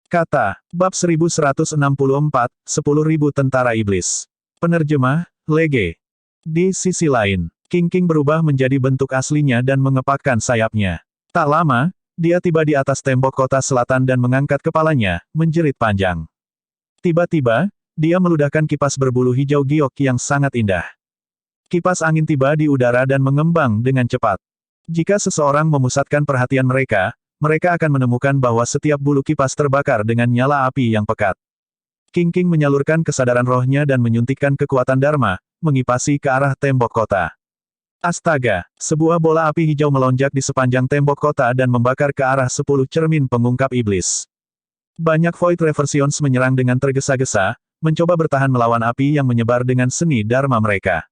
Kata, Bab 1164, 10.000 Tentara Iblis. Penerjemah, Lege. Di sisi lain, King berubah menjadi bentuk aslinya dan mengepakkan sayapnya. Tak lama, dia tiba di atas tembok kota selatan dan mengangkat kepalanya, menjerit panjang. Tiba-tiba, dia meludahkan kipas berbulu hijau giok yang sangat indah. Kipas angin tiba di udara dan mengembang dengan cepat. Jika seseorang memusatkan perhatian mereka akan menemukan bahwa setiap bulu kipas terbakar dengan nyala api yang pekat. King menyalurkan kesadaran rohnya dan menyuntikkan kekuatan Dharma, mengipasi ke arah tembok kota. Astaga, sebuah bola api hijau melonjak di sepanjang tembok kota dan membakar ke arah 10 cermin pengungkap iblis. Banyak Void Reversions menyerang dengan tergesa-gesa, mencoba bertahan melawan api yang menyebar dengan seni Dharma mereka.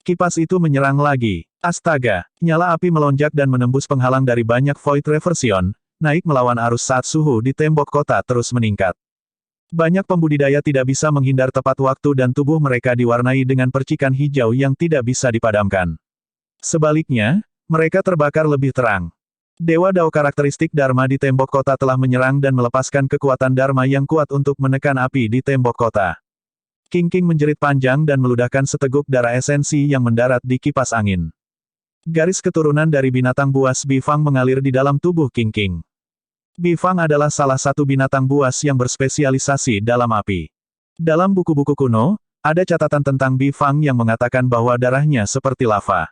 Kipas itu menyerang lagi. Astaga, nyala api melonjak dan menembus penghalang dari banyak Void Reversion, naik melawan arus saat suhu di tembok kota terus meningkat. Banyak pembudidaya tidak bisa menghindar tepat waktu dan tubuh mereka diwarnai dengan percikan hijau yang tidak bisa dipadamkan. Sebaliknya, mereka terbakar lebih terang. Dewa Dao karakteristik Dharma di tembok kota telah menyerang dan melepaskan kekuatan Dharma yang kuat untuk menekan api di tembok kota. King menjerit panjang dan meludahkan seteguk darah esensi yang mendarat di kipas angin. Garis keturunan dari binatang buas Bifang mengalir di dalam tubuh King. Bifang adalah salah satu binatang buas yang berspesialisasi dalam api. Dalam buku-buku kuno, ada catatan tentang Bifang yang mengatakan bahwa darahnya seperti lava.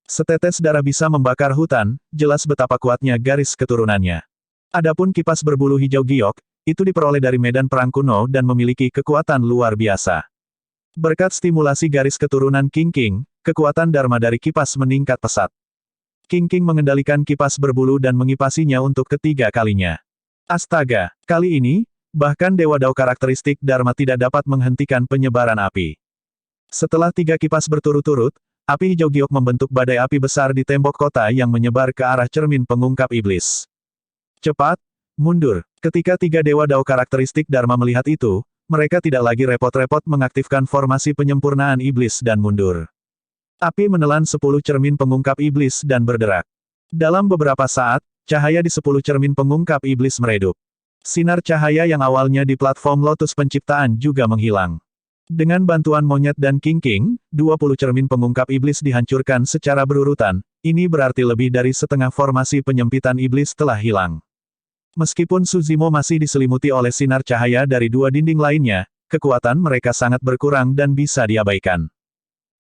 Setetes darah bisa membakar hutan, jelas betapa kuatnya garis keturunannya. Adapun kipas berbulu hijau giok, itu diperoleh dari medan perang kuno dan memiliki kekuatan luar biasa. Berkat stimulasi garis keturunan King, kekuatan Dharma dari kipas meningkat pesat. King mengendalikan kipas berbulu dan mengipasinya untuk ketiga kalinya. Astaga, kali ini, bahkan Dewa Dao karakteristik Dharma tidak dapat menghentikan penyebaran api. Setelah 3 kipas berturut-turut, api hijau giok membentuk badai api besar di tembok kota yang menyebar ke arah cermin pengungkap iblis. Cepat, mundur. Ketika 3 Dewa Dao karakteristik Dharma melihat itu, mereka tidak lagi repot-repot mengaktifkan formasi penyempurnaan iblis dan mundur. Api menelan 10 cermin pengungkap iblis dan berderak. Dalam beberapa saat, cahaya di 10 cermin pengungkap iblis meredup. Sinar cahaya yang awalnya di platform Lotus Penciptaan juga menghilang. Dengan bantuan monyet dan King, 20 cermin pengungkap iblis dihancurkan secara berurutan, ini berarti lebih dari setengah formasi penyempitan iblis telah hilang. Meskipun Suzimo masih diselimuti oleh sinar cahaya dari 2 dinding lainnya, kekuatan mereka sangat berkurang dan bisa diabaikan.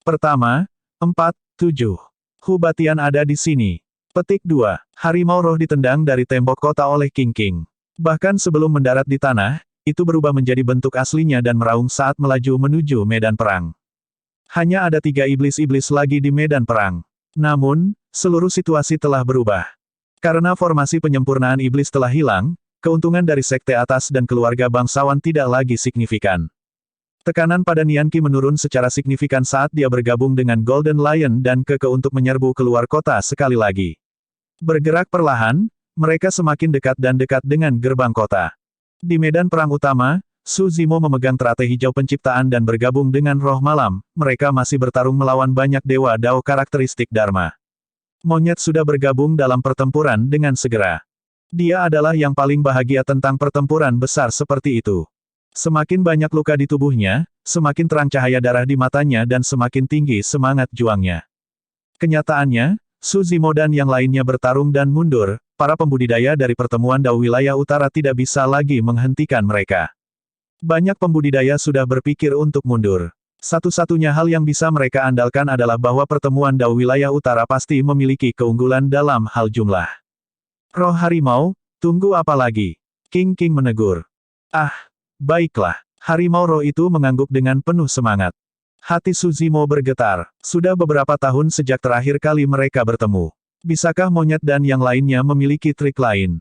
Pertama, 4-7. Hubatian ada di sini. Petik 2. Harimau roh ditendang dari tembok kota oleh King. Bahkan sebelum mendarat di tanah, itu berubah menjadi bentuk aslinya dan meraung saat melaju menuju medan perang. Hanya ada 3 iblis-iblis lagi di medan perang. Namun, seluruh situasi telah berubah. Karena formasi penyempurnaan iblis telah hilang, keuntungan dari sekte atas dan keluarga bangsawan tidak lagi signifikan. Tekanan pada Nianqi menurun secara signifikan saat dia bergabung dengan Golden Lion dan Keke untuk menyerbu keluar kota sekali lagi. Bergerak perlahan, mereka semakin dekat dan dekat dengan gerbang kota. Di medan perang utama, Suzimo memegang teratai hijau penciptaan dan bergabung dengan roh malam, mereka masih bertarung melawan banyak Dewa Dao karakteristik Dharma. Monyet sudah bergabung dalam pertempuran dengan segera. Dia adalah yang paling bahagia tentang pertempuran besar seperti itu. Semakin banyak luka di tubuhnya, semakin terang cahaya darah di matanya dan semakin tinggi semangat juangnya. Kenyataannya, Suzimo dan yang lainnya bertarung dan mundur, para pembudidaya dari pertemuan Dao wilayah utara tidak bisa lagi menghentikan mereka. Banyak pembudidaya sudah berpikir untuk mundur. Satu-satunya hal yang bisa mereka andalkan adalah bahwa pertemuan Dao wilayah utara pasti memiliki keunggulan dalam hal jumlah. Roh harimau, tunggu apa lagi? King menegur. Ah, baiklah. Harimau roh itu mengangguk dengan penuh semangat. Hati Suzimo bergetar. Sudah beberapa tahun sejak terakhir kali mereka bertemu. Bisakah monyet dan yang lainnya memiliki trik lain?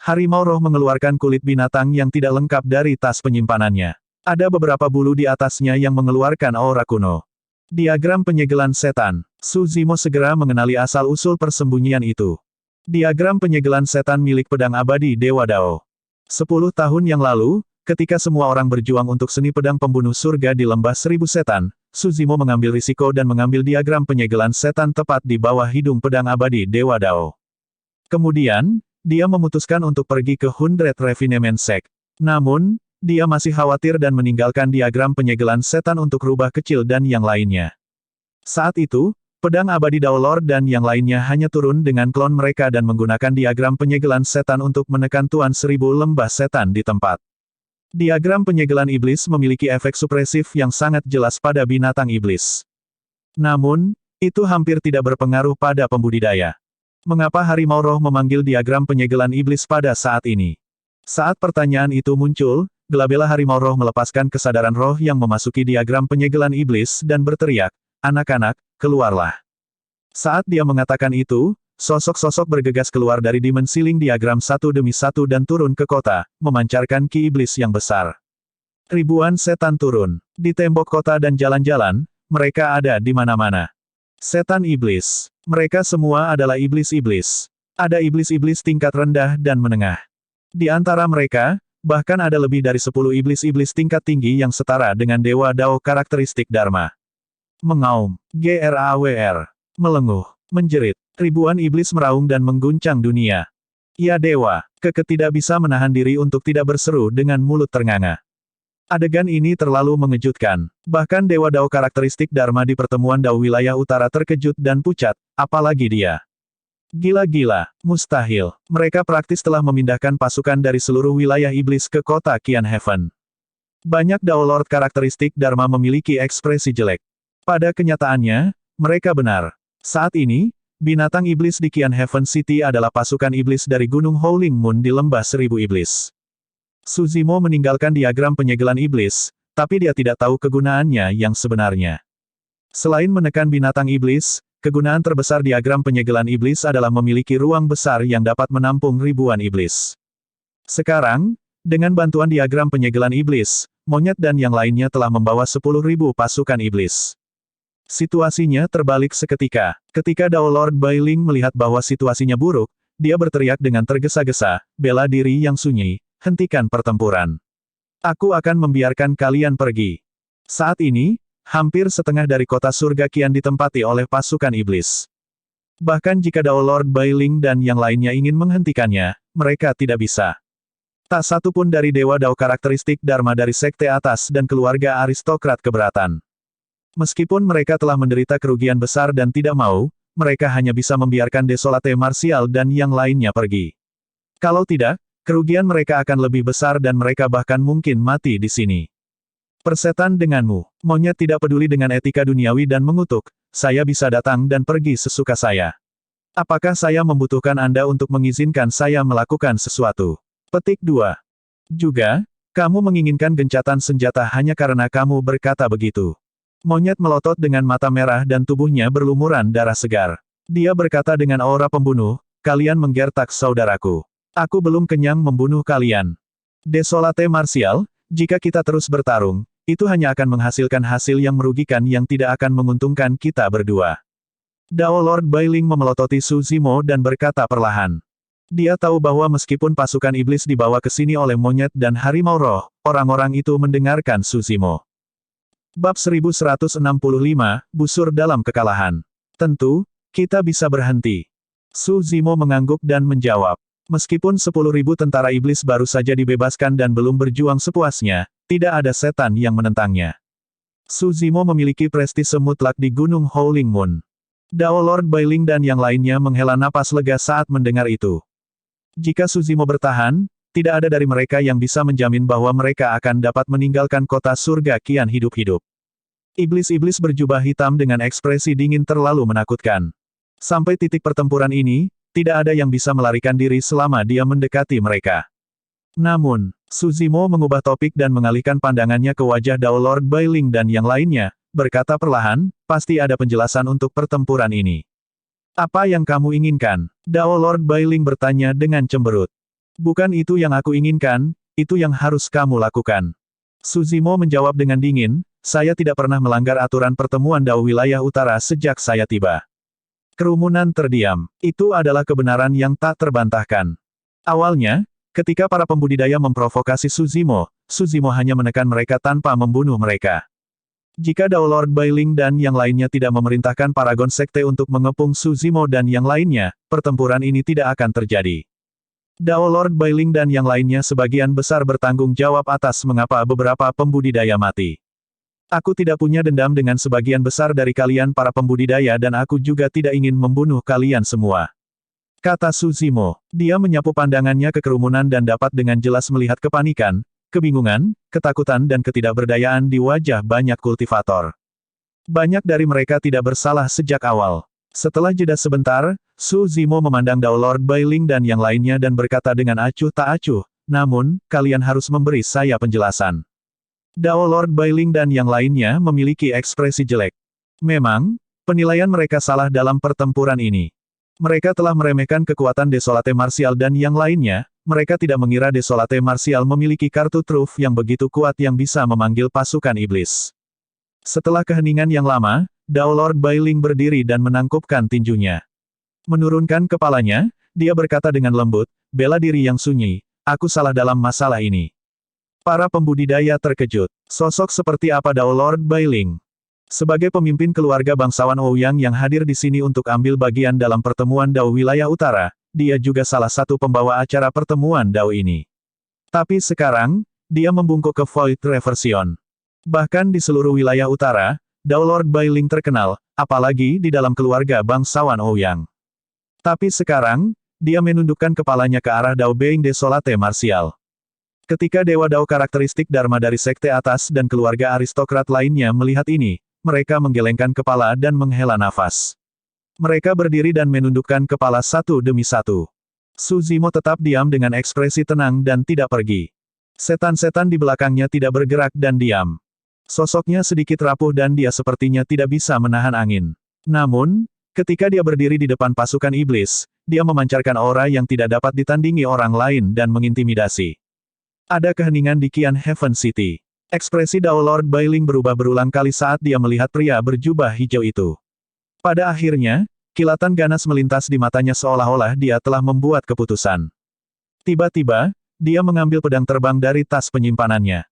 Harimau roh mengeluarkan kulit binatang yang tidak lengkap dari tas penyimpanannya. Ada beberapa bulu di atasnya yang mengeluarkan aura kuno. Diagram penyegelan setan. Suzimo segera mengenali asal-usul persembunyian itu. Diagram penyegelan setan milik pedang abadi Dewa Dao. 10 tahun yang lalu, ketika semua orang berjuang untuk seni pedang pembunuh surga di lembah 1000 setan, Suzimo mengambil risiko dan mengambil diagram penyegelan setan tepat di bawah hidung pedang abadi Dewa Dao. Kemudian, dia memutuskan untuk pergi ke 100 Refinement Sect. Namun, dia masih khawatir dan meninggalkan diagram penyegelan setan untuk rubah kecil dan yang lainnya. Saat itu, pedang abadi Dao Lord dan yang lainnya hanya turun dengan klon mereka dan menggunakan diagram penyegelan setan untuk menekan Tuan Seribu Lembah Setan di tempat. Diagram penyegelan iblis memiliki efek supresif yang sangat jelas pada binatang iblis. Namun, itu hampir tidak berpengaruh pada pembudidaya. Mengapa harimau roh memanggil diagram penyegelan iblis pada saat ini? Saat pertanyaan itu muncul, gelabela harimau roh melepaskan kesadaran roh yang memasuki diagram penyegelan iblis dan berteriak, "Anak-anak, keluarlah." Saat dia mengatakan itu, sosok-sosok bergegas keluar dari dimensiling diagram satu demi satu dan turun ke kota, memancarkan ki iblis yang besar. Ribuan setan turun. Di tembok kota dan jalan-jalan, mereka ada di mana-mana. Setan iblis. Mereka semua adalah iblis-iblis. Ada iblis-iblis tingkat rendah dan menengah. Di antara mereka, bahkan ada lebih dari 10 iblis-iblis tingkat tinggi yang setara dengan Dewa Dao karakteristik Dharma. Mengaum. GRAWR. Melenguh. Menjerit. Ribuan iblis meraung dan mengguncang dunia. Ya Dewa, Keke tidak bisa menahan diri untuk tidak berseru dengan mulut ternganga. Adegan ini terlalu mengejutkan. Bahkan Dewa Dao karakteristik Dharma di pertemuan Dao wilayah utara terkejut dan pucat, apalagi dia. Gila-gila, mustahil. Mereka praktis telah memindahkan pasukan dari seluruh wilayah iblis ke kota Qian Heaven. Banyak Dao Lord karakteristik Dharma memiliki ekspresi jelek. Pada kenyataannya, mereka benar. Saat ini, binatang iblis di Qian Heaven City adalah pasukan iblis dari Gunung Howling Moon di Lembah Seribu Iblis. Suzimo meninggalkan diagram penyegelan iblis, tapi dia tidak tahu kegunaannya yang sebenarnya. Selain menekan binatang iblis, kegunaan terbesar diagram penyegelan iblis adalah memiliki ruang besar yang dapat menampung ribuan iblis. Sekarang, dengan bantuan diagram penyegelan iblis, monyet dan yang lainnya telah membawa 10.000 pasukan iblis. Situasinya terbalik seketika. Ketika Dao Lord Bailing melihat bahwa situasinya buruk, dia berteriak dengan tergesa-gesa, "Bela diri yang sunyi, hentikan pertempuran. Aku akan membiarkan kalian pergi." Saat ini, hampir setengah dari kota surga Qian ditempati oleh pasukan iblis. Bahkan jika Dao Lord Bailing dan yang lainnya ingin menghentikannya, mereka tidak bisa. Tak satu pun dari Dewa Dao karakteristik Dharma dari sekte atas dan keluarga aristokrat keberatan. Meskipun mereka telah menderita kerugian besar dan tidak mau, mereka hanya bisa membiarkan Desolate Martial dan yang lainnya pergi. Kalau tidak, kerugian mereka akan lebih besar dan mereka bahkan mungkin mati di sini. Persetan denganmu. Monyet tidak peduli dengan etika duniawi dan mengutuk, "Saya bisa datang dan pergi sesuka saya. Apakah saya membutuhkan Anda untuk mengizinkan saya melakukan sesuatu?" Petik 2. Juga, kamu menginginkan gencatan senjata hanya karena kamu berkata begitu. Monyet melotot dengan mata merah dan tubuhnya berlumuran darah segar. Dia berkata dengan aura pembunuh, "Kalian menggertak saudaraku. Aku belum kenyang membunuh kalian. Desolate Martial, jika kita terus bertarung, itu hanya akan menghasilkan hasil yang merugikan yang tidak akan menguntungkan kita berdua." Dao Lord Bailing memelototi Suzimo dan berkata perlahan. Dia tahu bahwa meskipun pasukan iblis dibawa ke sini oleh monyet dan harimau roh, orang-orang itu mendengarkan Suzimo. Bab 1165, Busur dalam Kekalahan. Tentu, kita bisa berhenti. Suzimo mengangguk dan menjawab. Meskipun 10.000 tentara iblis baru saja dibebaskan dan belum berjuang sepuasnya, tidak ada setan yang menentangnya. Suzimo memiliki prestise mutlak di Gunung Howling Moon. Dao Lord Bailing dan yang lainnya menghela napas lega saat mendengar itu. Jika Suzimo bertahan, tidak ada dari mereka yang bisa menjamin bahwa mereka akan dapat meninggalkan kota surga Qian hidup-hidup. Iblis-iblis berjubah hitam dengan ekspresi dingin terlalu menakutkan. Sampai titik pertempuran ini, tidak ada yang bisa melarikan diri selama dia mendekati mereka. Namun, Suzimo mengubah topik dan mengalihkan pandangannya ke wajah Dao Lord Bailing dan yang lainnya, berkata perlahan, "Pasti ada penjelasan untuk pertempuran ini. Apa yang kamu inginkan?" Dao Lord Bailing bertanya dengan cemberut. "Bukan itu yang aku inginkan, itu yang harus kamu lakukan." Suzimo menjawab dengan dingin, "Saya tidak pernah melanggar aturan pertemuan Dao wilayah utara sejak saya tiba." Kerumunan terdiam. Itu adalah kebenaran yang tak terbantahkan. Awalnya, ketika para pembudidaya memprovokasi Suzimo, Suzimo hanya menekan mereka tanpa membunuh mereka. Jika Dao Lord Bailing dan yang lainnya tidak memerintahkan Paragon Sekte untuk mengepung Suzimo dan yang lainnya, pertempuran ini tidak akan terjadi. Dao Lord Bailing dan yang lainnya sebagian besar bertanggung jawab atas mengapa beberapa pembudidaya mati. Aku tidak punya dendam dengan sebagian besar dari kalian para pembudidaya dan aku juga tidak ingin membunuh kalian semua. Kata Suzimo. Dia menyapu pandangannya ke kerumunan dan dapat dengan jelas melihat kepanikan, kebingungan, ketakutan dan ketidakberdayaan di wajah banyak kultivator. Banyak dari mereka tidak bersalah sejak awal. Setelah jeda sebentar, Suzimo memandang Dao Lord Bailing dan yang lainnya dan berkata dengan acuh tak acuh, namun, kalian harus memberi saya penjelasan. Dao Lord Bailing dan yang lainnya memiliki ekspresi jelek. Memang, penilaian mereka salah dalam pertempuran ini. Mereka telah meremehkan kekuatan Desolate Martial dan yang lainnya, mereka tidak mengira Desolate Martial memiliki kartu truf yang begitu kuat yang bisa memanggil pasukan iblis. Setelah keheningan yang lama, Dao Lord Bailing berdiri dan menangkupkan tinjunya. Menurunkan kepalanya, dia berkata dengan lembut, bela diri yang sunyi, aku salah dalam masalah ini. Para pembudidaya terkejut. Sosok seperti apa Dao Lord Bailing? Sebagai pemimpin keluarga bangsawan Ouyang yang hadir di sini untuk ambil bagian dalam pertemuan Dao Wilayah Utara, dia juga salah satu pembawa acara pertemuan Dao ini. Tapi sekarang, dia membungkuk ke Void Reversion. Bahkan di seluruh wilayah utara, Dao Lord Bailing terkenal, apalagi di dalam keluarga bangsawan Ouyang. Tapi sekarang, dia menundukkan kepalanya ke arah Dao Being Desolate Martial. Ketika Dewa Dao karakteristik Dharma dari sekte atas dan keluarga aristokrat lainnya melihat ini, mereka menggelengkan kepala dan menghela nafas. Mereka berdiri dan menundukkan kepala satu demi satu. Suzimo tetap diam dengan ekspresi tenang dan tidak pergi. Setan-setan di belakangnya tidak bergerak dan diam. Sosoknya sedikit rapuh dan dia sepertinya tidak bisa menahan angin. Namun, ketika dia berdiri di depan pasukan iblis, dia memancarkan aura yang tidak dapat ditandingi orang lain dan mengintimidasi. Ada keheningan di Qian Heaven City. Ekspresi Dao Lord Bailing berubah berulang kali saat dia melihat pria berjubah hijau itu. Pada akhirnya, kilatan ganas melintas di matanya seolah-olah dia telah membuat keputusan. Tiba-tiba, dia mengambil pedang terbang dari tas penyimpanannya.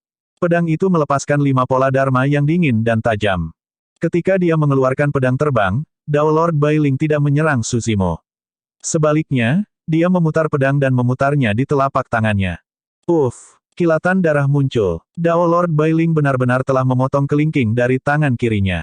Pedang itu melepaskan 5 pola Dharma yang dingin dan tajam. Ketika dia mengeluarkan pedang terbang, Dao Lord Bailing tidak menyerang Suzimo. Sebaliknya, dia memutar pedang dan memutarnya di telapak tangannya. Uff, kilatan darah muncul. Dao Lord Bailing benar-benar telah memotong kelingking dari tangan kirinya.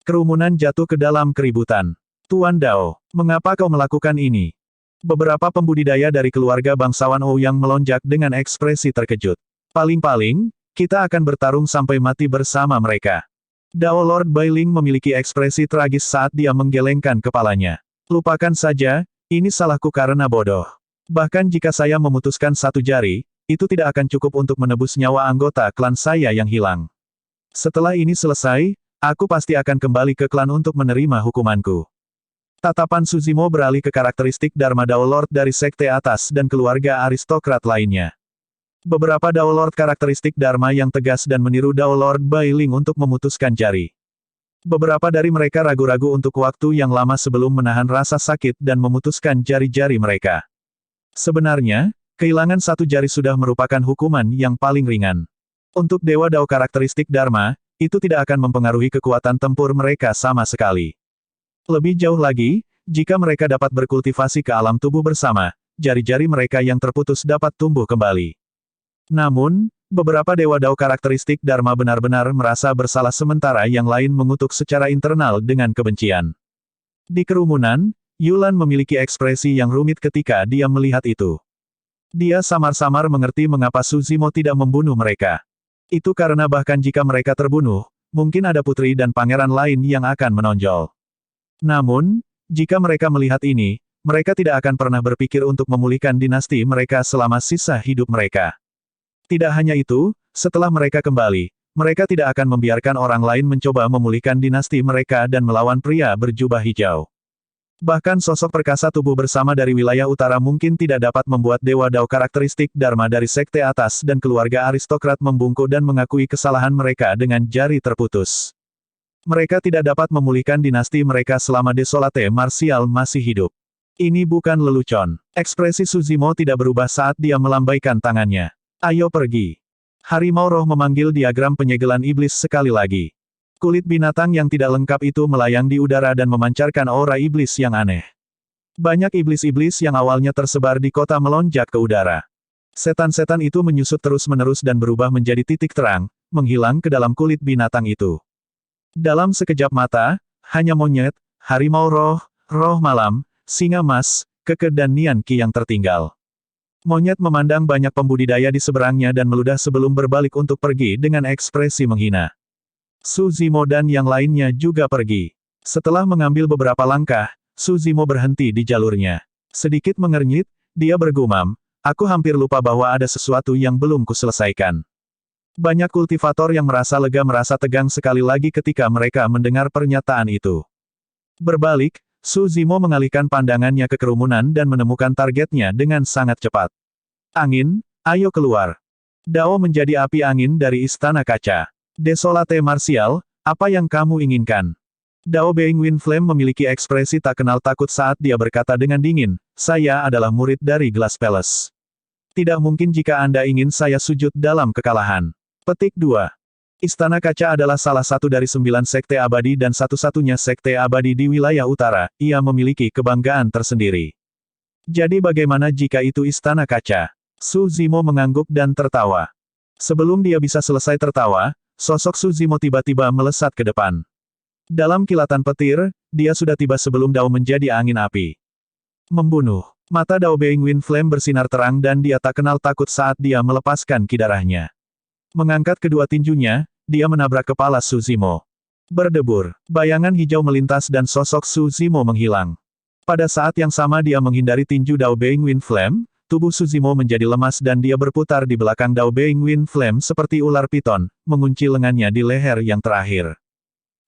Kerumunan jatuh ke dalam keributan. Tuan Dao, mengapa kau melakukan ini? Beberapa pembudidaya dari keluarga bangsawan Ouyang melonjak dengan ekspresi terkejut. Paling-paling, kita akan bertarung sampai mati bersama mereka. Dao Lord Bailing memiliki ekspresi tragis saat dia menggelengkan kepalanya. Lupakan saja, ini salahku karena bodoh. Bahkan jika saya memutuskan satu jari, itu tidak akan cukup untuk menebus nyawa anggota klan saya yang hilang. Setelah ini selesai, aku pasti akan kembali ke klan untuk menerima hukumanku. Tatapan Suzimo beralih ke karakteristik Dharma Dao Lord dari sekte atas dan keluarga aristokrat lainnya. Beberapa Dao Lord karakteristik Dharma yang tegas dan meniru Dao Lord Bailing untuk memutuskan jari. Beberapa dari mereka ragu-ragu untuk waktu yang lama sebelum menahan rasa sakit dan memutuskan jari-jari mereka. Sebenarnya, kehilangan satu jari sudah merupakan hukuman yang paling ringan. Untuk Dewa Dao karakteristik Dharma, itu tidak akan mempengaruhi kekuatan tempur mereka sama sekali. Lebih jauh lagi, jika mereka dapat berkultivasi ke alam tubuh bersama, jari-jari mereka yang terputus dapat tumbuh kembali. Namun, beberapa Dewa Dao karakteristik Dharma benar-benar merasa bersalah sementara yang lain mengutuk secara internal dengan kebencian. Di kerumunan, Yulan memiliki ekspresi yang rumit ketika dia melihat itu. Dia samar-samar mengerti mengapa Suzimo tidak membunuh mereka. Itu karena bahkan jika mereka terbunuh, mungkin ada putri dan pangeran lain yang akan menonjol. Namun, jika mereka melihat ini, mereka tidak akan pernah berpikir untuk memulihkan dinasti mereka selama sisa hidup mereka. Tidak hanya itu, setelah mereka kembali, mereka tidak akan membiarkan orang lain mencoba memulihkan dinasti mereka dan melawan pria berjubah hijau. Bahkan sosok perkasa tubuh bersama dari wilayah utara mungkin tidak dapat membuat Dewa Dao karakteristik Dharma dari sekte atas dan keluarga aristokrat membungkuk dan mengakui kesalahan mereka dengan jari terputus. Mereka tidak dapat memulihkan dinasti mereka selama Desolate Martial masih hidup. Ini bukan lelucon. Ekspresi Suzimo tidak berubah saat dia melambaikan tangannya. Ayo pergi. Harimau roh memanggil diagram penyegelan iblis sekali lagi. Kulit binatang yang tidak lengkap itu melayang di udara dan memancarkan aura iblis yang aneh. Banyak iblis-iblis yang awalnya tersebar di kota melonjak ke udara. Setan-setan itu menyusut terus-menerus dan berubah menjadi titik terang, menghilang ke dalam kulit binatang itu. Dalam sekejap mata, hanya monyet, harimau roh, roh malam, singa emas, keke dan Nian Qi yang tertinggal. Monyet memandang banyak pembudidaya di seberangnya dan meludah sebelum berbalik untuk pergi dengan ekspresi menghina. Su Zimo dan yang lainnya juga pergi. Setelah mengambil beberapa langkah, Su Zimo berhenti di jalurnya. Sedikit mengernyit, dia bergumam, aku hampir lupa bahwa ada sesuatu yang belum kuselesaikan. Banyak kultivator yang merasa lega merasa tegang sekali lagi ketika mereka mendengar pernyataan itu. Berbalik, Su Zimo mengalihkan pandangannya ke kerumunan dan menemukan targetnya dengan sangat cepat. Angin, ayo keluar. Dao menjadi api angin dari istana kaca. Desolate martial, apa yang kamu inginkan? Dao Being Wind Flame memiliki ekspresi tak kenal takut saat dia berkata dengan dingin, saya adalah murid dari Glass Palace. Tidak mungkin jika Anda ingin saya sujud dalam kekalahan. Petik 2. Istana Kaca adalah salah satu dari 9 sekte abadi dan satu-satunya sekte abadi di wilayah utara, ia memiliki kebanggaan tersendiri. Jadi bagaimana jika itu Istana Kaca? Su Zimo mengangguk dan tertawa. Sebelum dia bisa selesai tertawa, sosok Su Zimo tiba-tiba melesat ke depan. Dalam kilatan petir, dia sudah tiba sebelum Dao menjadi angin api. Membunuh. Mata Dao Being Wind Flame bersinar terang dan dia tak kenal takut saat dia melepaskan kidarahnya. Mengangkat kedua tinjunya, dia menabrak kepala Su Zimo. Berdebur. Bayangan hijau melintas dan sosok Su Zimo menghilang. Pada saat yang sama dia menghindari tinju Dao Being Wind Flame, tubuh Su Zimo menjadi lemas dan dia berputar di belakang Dao Being Wind Flame seperti ular piton, mengunci lengannya di leher yang terakhir.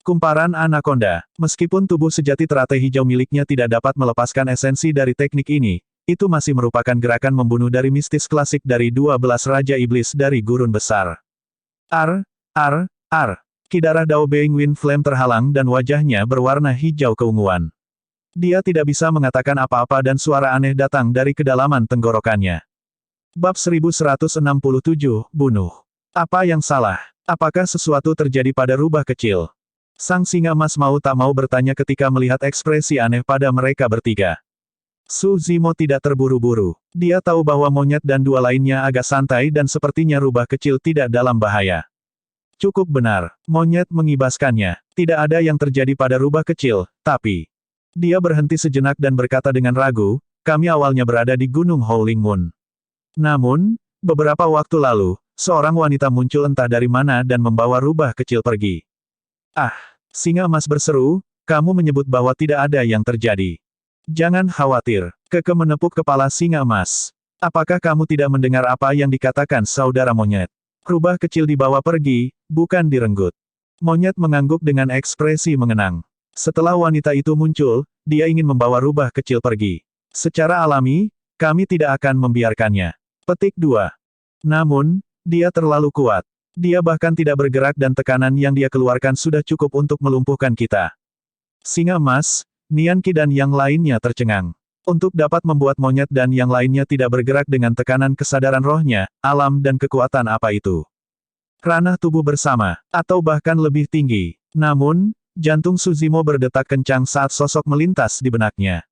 Kumparan anaconda. Meskipun tubuh sejati teratai hijau miliknya tidak dapat melepaskan esensi dari teknik ini, itu masih merupakan gerakan membunuh dari mistis klasik dari 12 Raja Iblis dari Gurun Besar. Kidarah Dao Being Wind Flame terhalang dan wajahnya berwarna hijau keunguan. Dia tidak bisa mengatakan apa-apa dan suara aneh datang dari kedalaman tenggorokannya. Bab 1167, Bunuh. Apa yang salah? Apakah sesuatu terjadi pada rubah kecil? Sang singa emas mau tak mau bertanya ketika melihat ekspresi aneh pada mereka bertiga. Su Zimo tidak terburu-buru. Dia tahu bahwa monyet dan dua lainnya agak santai dan sepertinya rubah kecil tidak dalam bahaya. Cukup benar. Monyet mengibaskannya. Tidak ada yang terjadi pada rubah kecil, tapi... Dia berhenti sejenak dan berkata dengan ragu, kami awalnya berada di Gunung Howling Moon. Namun, beberapa waktu lalu, seorang wanita muncul entah dari mana dan membawa rubah kecil pergi. Singa emas berseru, kamu menyebut bahwa tidak ada yang terjadi. Jangan khawatir. Keke menepuk kepala singa emas. Apakah kamu tidak mendengar apa yang dikatakan saudara monyet? Rubah kecil dibawa pergi, bukan direnggut. Monyet mengangguk dengan ekspresi mengenang. Setelah wanita itu muncul, dia ingin membawa rubah kecil pergi. Secara alami, kami tidak akan membiarkannya. Petik 2. Namun, dia terlalu kuat. Dia bahkan tidak bergerak dan tekanan yang dia keluarkan sudah cukup untuk melumpuhkan kita. Singa emas, Nian Qi dan yang lainnya tercengang. Untuk dapat membuat monyet dan yang lainnya tidak bergerak dengan tekanan kesadaran rohnya, alam dan kekuatan apa itu? Ranah tubuh bersama, atau bahkan lebih tinggi. Namun, jantung Su Zimo berdetak kencang saat sosok melintas di benaknya.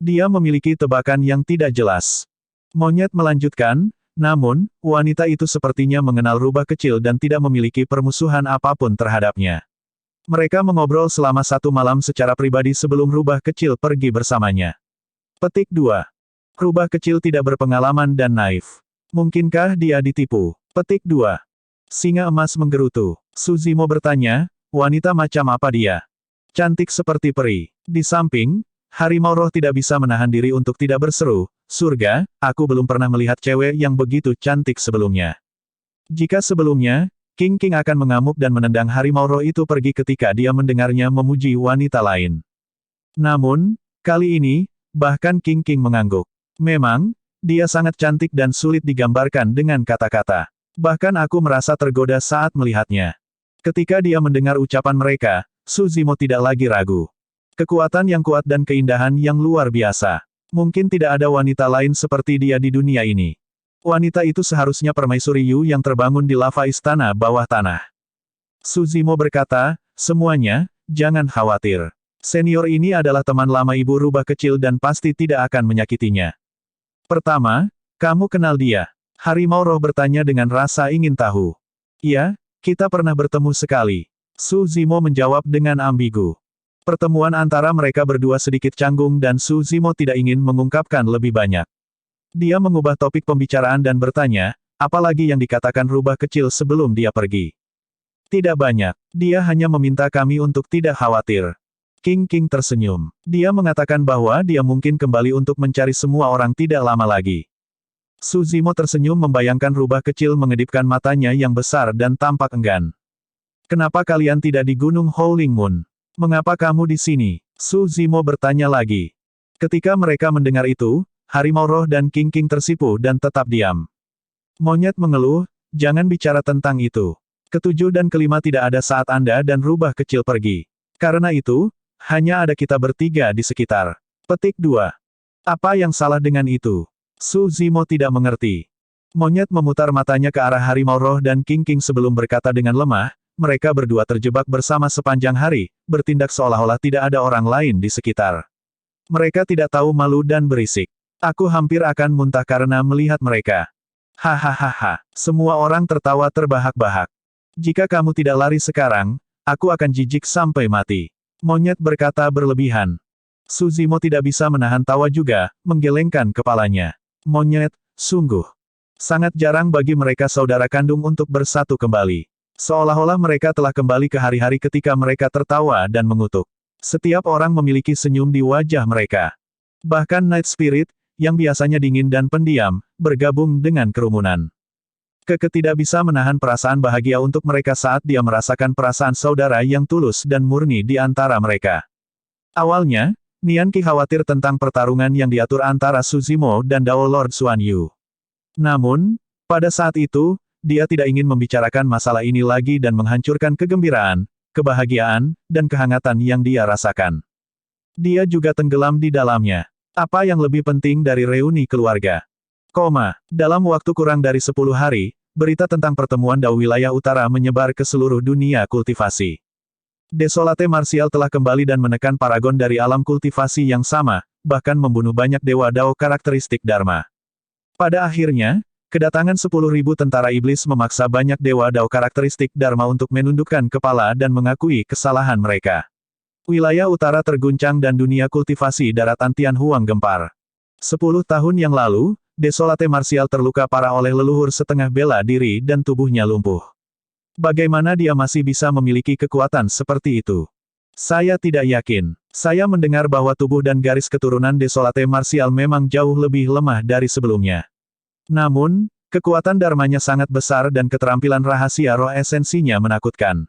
Dia memiliki tebakan yang tidak jelas. Monyet melanjutkan, namun, wanita itu sepertinya mengenal rubah kecil dan tidak memiliki permusuhan apapun terhadapnya. Mereka mengobrol selama satu malam secara pribadi sebelum rubah kecil pergi bersamanya. Petik 2. Rubah kecil tidak berpengalaman dan naif. Mungkinkah dia ditipu? Petik 2. Singa emas menggerutu. Su Zimo bertanya, wanita macam apa dia? Cantik seperti peri. Di samping, harimau roh tidak bisa menahan diri untuk tidak berseru, surga, aku belum pernah melihat cewek yang begitu cantik sebelumnya. Jika sebelumnya, King akan mengamuk dan menendang harimau roh itu pergi ketika dia mendengarnya memuji wanita lain. Namun, kali ini, bahkan King mengangguk. Memang, dia sangat cantik dan sulit digambarkan dengan kata-kata. Bahkan aku merasa tergoda saat melihatnya. Ketika dia mendengar ucapan mereka, Su Zimo tidak lagi ragu. Kekuatan yang kuat dan keindahan yang luar biasa. Mungkin tidak ada wanita lain seperti dia di dunia ini. Wanita itu seharusnya permaisuri Yu yang terbangun di lava istana bawah tanah. Su Zimo berkata, semuanya, jangan khawatir. Senior ini adalah teman lama ibu rubah kecil dan pasti tidak akan menyakitinya. Pertama, kamu kenal dia? Harimau roh bertanya dengan rasa ingin tahu. Iya, kita pernah bertemu sekali. Su Zimo menjawab dengan ambigu. Pertemuan antara mereka berdua sedikit canggung dan Su Zimo tidak ingin mengungkapkan lebih banyak. Dia mengubah topik pembicaraan dan bertanya, apalagi yang dikatakan rubah kecil sebelum dia pergi. Tidak banyak, dia hanya meminta kami untuk tidak khawatir. King tersenyum. Dia mengatakan bahwa dia mungkin kembali untuk mencari semua orang tidak lama lagi. Su Zimo tersenyum membayangkan rubah kecil mengedipkan matanya yang besar dan tampak enggan. Kenapa kalian tidak di Gunung Howling Moon? Mengapa kamu di sini? Su Zimo bertanya lagi. Ketika mereka mendengar itu, Harimau Roh dan King tersipu dan tetap diam. Monyet mengeluh, jangan bicara tentang itu. Ketujuh dan kelima tidak ada saat Anda dan rubah kecil pergi. Karena itu, hanya ada kita bertiga di sekitar. Petik 2. Apa yang salah dengan itu? Su Zimo tidak mengerti. Monyet memutar matanya ke arah Harimau Roh dan King sebelum berkata dengan lemah, mereka berdua terjebak bersama sepanjang hari, bertindak seolah-olah tidak ada orang lain di sekitar. Mereka tidak tahu malu dan berisik. Aku hampir akan muntah karena melihat mereka. Hahaha. Semua orang tertawa terbahak-bahak. Jika kamu tidak lari sekarang, aku akan jijik sampai mati. Monyet berkata berlebihan. Su Zimo tidak bisa menahan tawa juga, menggelengkan kepalanya. Monyet, sungguh. Sangat jarang bagi mereka saudara kandung untuk bersatu kembali. Seolah-olah mereka telah kembali ke hari-hari ketika mereka tertawa dan mengutuk. Setiap orang memiliki senyum di wajah mereka. Bahkan Night Spirit, yang biasanya dingin dan pendiam, bergabung dengan kerumunan. Keke tidak bisa menahan perasaan bahagia untuk mereka saat dia merasakan perasaan saudara yang tulus dan murni di antara mereka. Awalnya, Nian Qi khawatir tentang pertarungan yang diatur antara Su Zimo dan Dao Lord Xuan Yu. Namun, pada saat itu, dia tidak ingin membicarakan masalah ini lagi dan menghancurkan kegembiraan, kebahagiaan, dan kehangatan yang dia rasakan. Dia juga tenggelam di dalamnya. Apa yang lebih penting dari reuni keluarga? Dalam waktu kurang dari 10 hari, berita tentang pertemuan Dao wilayah utara menyebar ke seluruh dunia kultivasi. Desolate Martial telah kembali dan menekan paragon dari alam kultivasi yang sama, bahkan membunuh banyak dewa Dao karakteristik Dharma. Pada akhirnya, kedatangan 10.000 tentara iblis memaksa banyak dewa Dao karakteristik Dharma untuk menundukkan kepala dan mengakui kesalahan mereka. Wilayah utara terguncang dan dunia kultivasi daratan Tianhuang gempar. 10 tahun yang lalu, Desolate Martial terluka parah oleh leluhur setengah bela diri dan tubuhnya lumpuh. Bagaimana dia masih bisa memiliki kekuatan seperti itu? Saya tidak yakin. Saya mendengar bahwa tubuh dan garis keturunan Desolate Martial memang jauh lebih lemah dari sebelumnya. Namun, kekuatan dharmanya sangat besar dan keterampilan rahasia roh esensinya menakutkan.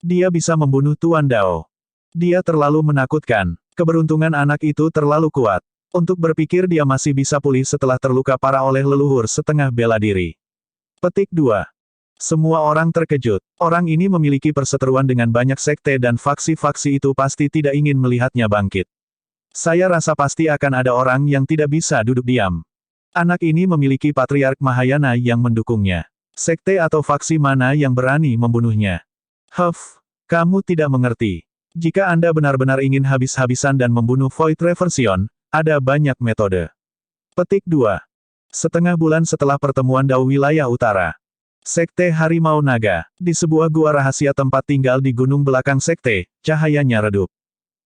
Dia bisa membunuh Tuan Dao. Dia terlalu menakutkan. Keberuntungan anak itu terlalu kuat. Untuk berpikir dia masih bisa pulih setelah terluka parah oleh leluhur setengah bela diri. Petik 2. Semua orang terkejut. Orang ini memiliki perseteruan dengan banyak sekte dan faksi-faksi itu pasti tidak ingin melihatnya bangkit. Saya rasa pasti akan ada orang yang tidak bisa duduk diam. Anak ini memiliki Patriark Mahayana yang mendukungnya. Sekte atau faksi mana yang berani membunuhnya? Kamu tidak mengerti. Jika Anda benar-benar ingin habis-habisan dan membunuh Void Reversion, ada banyak metode. Petik 2. Setengah bulan setelah pertemuan Dao wilayah utara. Sekte Harimau Naga. Di sebuah gua rahasia tempat tinggal di gunung belakang sekte, cahayanya redup.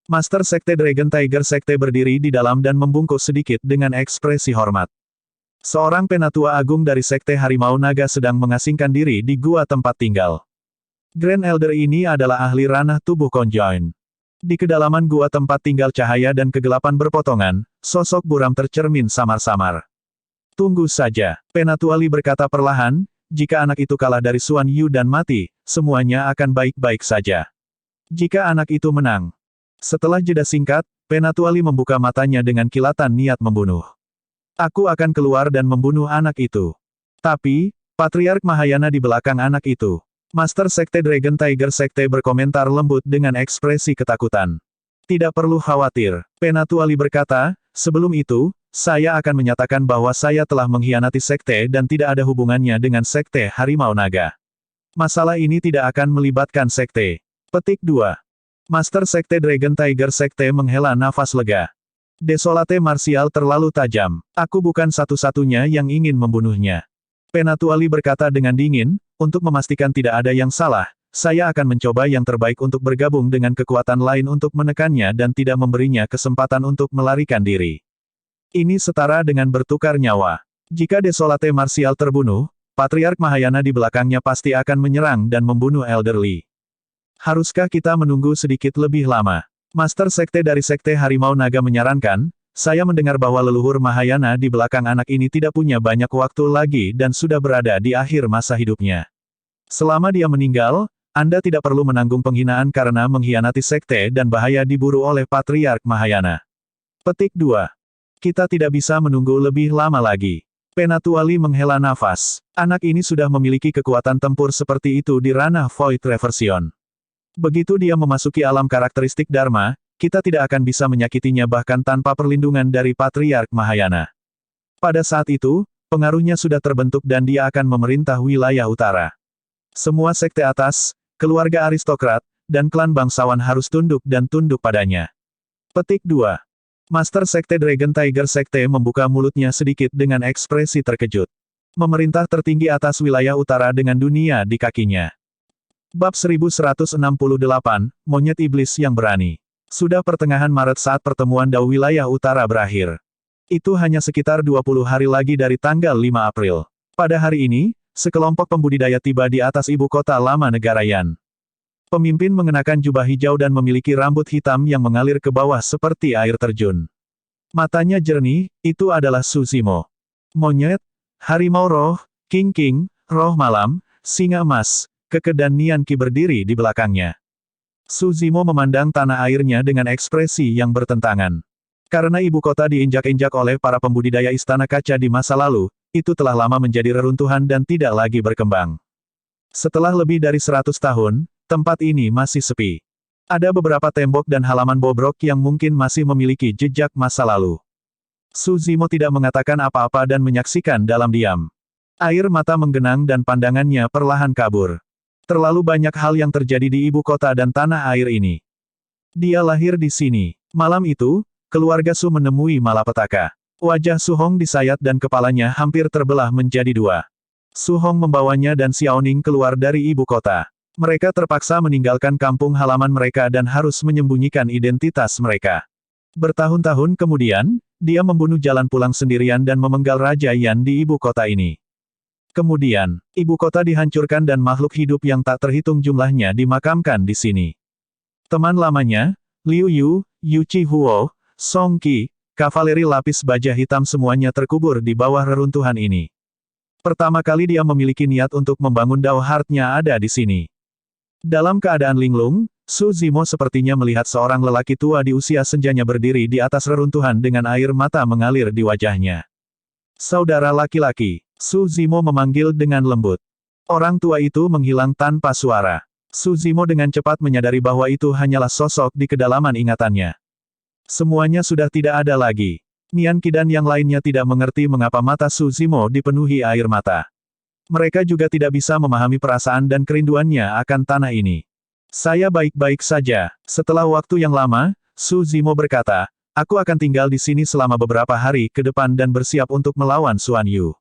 Master Sekte Dragon Tiger Sekte berdiri di dalam dan membungkuk sedikit dengan ekspresi hormat. Seorang penatua agung dari Sekte Harimau Naga sedang mengasingkan diri di gua tempat tinggal. Grand Elder ini adalah ahli ranah tubuh conjoin. Di kedalaman gua tempat tinggal cahaya dan kegelapan berpotongan, sosok buram tercermin samar-samar. Tunggu saja, Penatua Li berkata perlahan, jika anak itu kalah dari Xuan Yu dan mati, semuanya akan baik-baik saja. Jika anak itu menang. Setelah jeda singkat, Penatua Li membuka matanya dengan kilatan niat membunuh. Aku akan keluar dan membunuh anak itu. Tapi, Patriark Mahayana di belakang anak itu. Master Sekte Dragon Tiger Sekte berkomentar lembut dengan ekspresi ketakutan. Tidak perlu khawatir, Penatua Li berkata, sebelum itu, saya akan menyatakan bahwa saya telah mengkhianati sekte dan tidak ada hubungannya dengan Sekte Harimau Naga. Masalah ini tidak akan melibatkan sekte. Petik 2. Master Sekte Dragon Tiger Sekte menghela nafas lega. Desolate marsial terlalu tajam. Aku bukan satu-satunya yang ingin membunuhnya. Penatuali berkata dengan dingin, untuk memastikan tidak ada yang salah, saya akan mencoba yang terbaik untuk bergabung dengan kekuatan lain untuk menekannya dan tidak memberinya kesempatan untuk melarikan diri. Ini setara dengan bertukar nyawa. Jika Desolate marsial terbunuh, Patriark Mahayana di belakangnya pasti akan menyerang dan membunuh Elderly. Haruskah kita menunggu sedikit lebih lama? Master Sekte dari Sekte Harimau Naga menyarankan, saya mendengar bahwa leluhur Mahayana di belakang anak ini tidak punya banyak waktu lagi dan sudah berada di akhir masa hidupnya. Selama dia meninggal, Anda tidak perlu menanggung penghinaan karena mengkhianati Sekte dan bahaya diburu oleh Patriark Mahayana. Petik 2. Kita tidak bisa menunggu lebih lama lagi. Penatuali menghela nafas. Anak ini sudah memiliki kekuatan tempur seperti itu di ranah Void Reversion. Begitu dia memasuki alam karakteristik Dharma, kita tidak akan bisa menyakitinya bahkan tanpa perlindungan dari Patriark Mahayana. Pada saat itu, pengaruhnya sudah terbentuk dan dia akan memerintah wilayah utara. Semua sekte atas, keluarga aristokrat, dan klan bangsawan harus tunduk dan tunduk padanya. Petik 2. Master Sekte Dragon Tiger Sekte membuka mulutnya sedikit dengan ekspresi terkejut. Memerintah tertinggi atas wilayah utara dengan dunia di kakinya. Bab 1168, Monyet Iblis yang Berani. Sudah pertengahan Maret saat pertemuan Dao wilayah utara berakhir. Itu hanya sekitar 20 hari lagi dari tanggal 5 April. Pada hari ini, sekelompok pembudidaya tiba di atas ibu kota lama negara Yan. Pemimpin mengenakan jubah hijau dan memiliki rambut hitam yang mengalir ke bawah seperti air terjun. Matanya jernih, itu adalah Suzimo. Monyet, harimau roh, King, roh malam, singa emas, Keke dan Nian Qi berdiri di belakangnya. Suzimo memandang tanah airnya dengan ekspresi yang bertentangan. Karena ibu kota diinjak-injak oleh para pembudidaya istana kaca di masa lalu, itu telah lama menjadi reruntuhan dan tidak lagi berkembang. Setelah lebih dari 100 tahun, tempat ini masih sepi. Ada beberapa tembok dan halaman bobrok yang mungkin masih memiliki jejak masa lalu. Suzimo tidak mengatakan apa-apa dan menyaksikan dalam diam. Air mata menggenang dan pandangannya perlahan kabur. Terlalu banyak hal yang terjadi di ibu kota dan tanah air ini. Dia lahir di sini. Malam itu, keluarga Su menemui malapetaka. Wajah Su Hong disayat dan kepalanya hampir terbelah menjadi dua. Su Hong membawanya dan Xiaoning keluar dari ibu kota. Mereka terpaksa meninggalkan kampung halaman mereka dan harus menyembunyikan identitas mereka. Bertahun-tahun kemudian, dia membunuh jalan pulang sendirian dan memenggal Raja Yan di ibu kota ini. Kemudian, ibu kota dihancurkan dan makhluk hidup yang tak terhitung jumlahnya dimakamkan di sini. Teman lamanya, Liu Yu, Yu Chi Huo, Song Qi, kavaleri lapis baja hitam semuanya terkubur di bawah reruntuhan ini. Pertama kali dia memiliki niat untuk membangun Dao Heart-nya ada di sini. Dalam keadaan linglung, Suzimo sepertinya melihat seorang lelaki tua di usia senjanya berdiri di atas reruntuhan dengan air mata mengalir di wajahnya. Saudara laki-laki. Suzimo memanggil dengan lembut. Orang tua itu menghilang tanpa suara. Suzimo dengan cepat menyadari bahwa itu hanyalah sosok di kedalaman ingatannya. Semuanya sudah tidak ada lagi. Nian Qi dan yang lainnya tidak mengerti mengapa mata Suzimo dipenuhi air mata. Mereka juga tidak bisa memahami perasaan dan kerinduannya akan tanah ini. Saya baik-baik saja. Setelah waktu yang lama, Suzimo berkata, aku akan tinggal di sini selama beberapa hari ke depan dan bersiap untuk melawan Xuan Yu.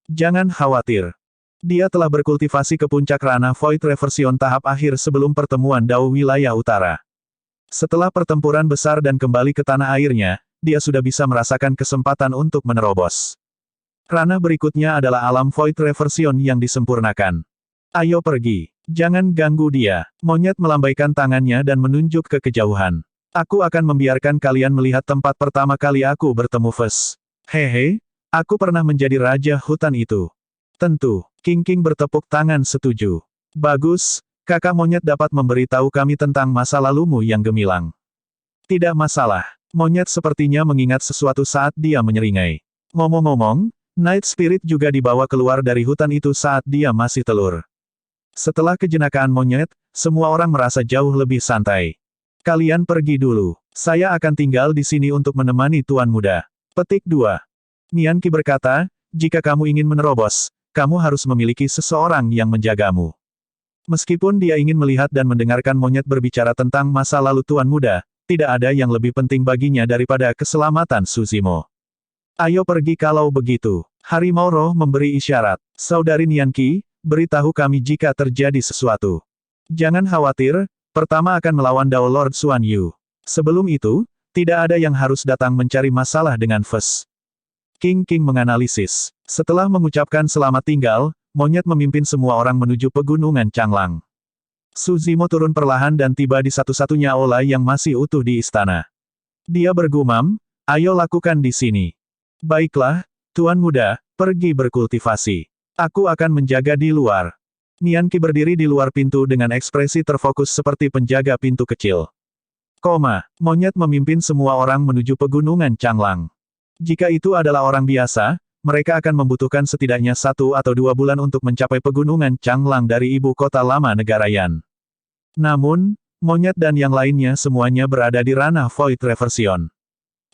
Jangan khawatir. Dia telah berkultivasi ke puncak ranah Void Reversion tahap akhir sebelum pertemuan Dao wilayah utara. Setelah pertempuran besar dan kembali ke tanah airnya, dia sudah bisa merasakan kesempatan untuk menerobos. Ranah berikutnya adalah alam Void Reversion yang disempurnakan. Ayo pergi. Jangan ganggu dia. Monyet melambaikan tangannya dan menunjuk ke kejauhan. Aku akan membiarkan kalian melihat tempat pertama kali aku bertemu Fes. Hehe. Aku pernah menjadi raja hutan itu. Tentu, King bertepuk tangan setuju. Bagus, kakak monyet dapat memberitahu kami tentang masa lalumu yang gemilang. Tidak masalah. Monyet sepertinya mengingat sesuatu saat dia menyeringai. Ngomong-ngomong, Night Spirit juga dibawa keluar dari hutan itu saat dia masih telur. Setelah kejenakaan monyet, semua orang merasa jauh lebih santai. Kalian pergi dulu. Saya akan tinggal di sini untuk menemani Tuan Muda. Petik 2. Nian Qi berkata, jika kamu ingin menerobos, kamu harus memiliki seseorang yang menjagamu. Meskipun dia ingin melihat dan mendengarkan monyet berbicara tentang masa lalu Tuan Muda, tidak ada yang lebih penting baginya daripada keselamatan Suzimo. Ayo pergi kalau begitu. Harimau roh memberi isyarat. Saudari Nianqi, beritahu kami jika terjadi sesuatu. Jangan khawatir, pertama akan melawan Dao Lord Xuan Yu. Sebelum itu, tidak ada yang harus datang mencari masalah dengan Fes. King menganalisis. Setelah mengucapkan selamat tinggal, monyet memimpin semua orang menuju pegunungan Changlang. Suzimo turun perlahan dan tiba di satu-satunya aula yang masih utuh di istana. Dia bergumam, ayo lakukan di sini. Baiklah, Tuan Muda, pergi berkultivasi. Aku akan menjaga di luar. Nianqi berdiri di luar pintu dengan ekspresi terfokus seperti penjaga pintu kecil. Monyet memimpin semua orang menuju pegunungan Changlang. Jika itu adalah orang biasa, mereka akan membutuhkan setidaknya 1 atau 2 bulan untuk mencapai pegunungan Changlang dari ibu kota lama negara Yan. Namun, monyet dan yang lainnya semuanya berada di ranah Void Reversion.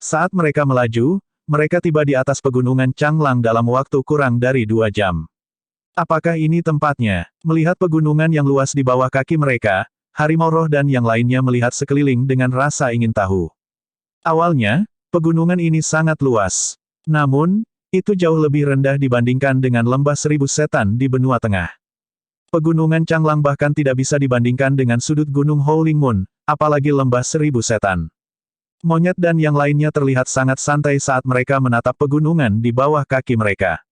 Saat mereka melaju, mereka tiba di atas pegunungan Changlang dalam waktu kurang dari 2 jam. Apakah ini tempatnya? Melihat pegunungan yang luas di bawah kaki mereka, Harimau Roh dan yang lainnya melihat sekeliling dengan rasa ingin tahu. Awalnya, pegunungan ini sangat luas. Namun, itu jauh lebih rendah dibandingkan dengan lembah 1000 setan di benua tengah. Pegunungan Changlang bahkan tidak bisa dibandingkan dengan sudut gunung Howling Moon, apalagi lembah 1000 setan. Monyet dan yang lainnya terlihat sangat santai saat mereka menatap pegunungan di bawah kaki mereka.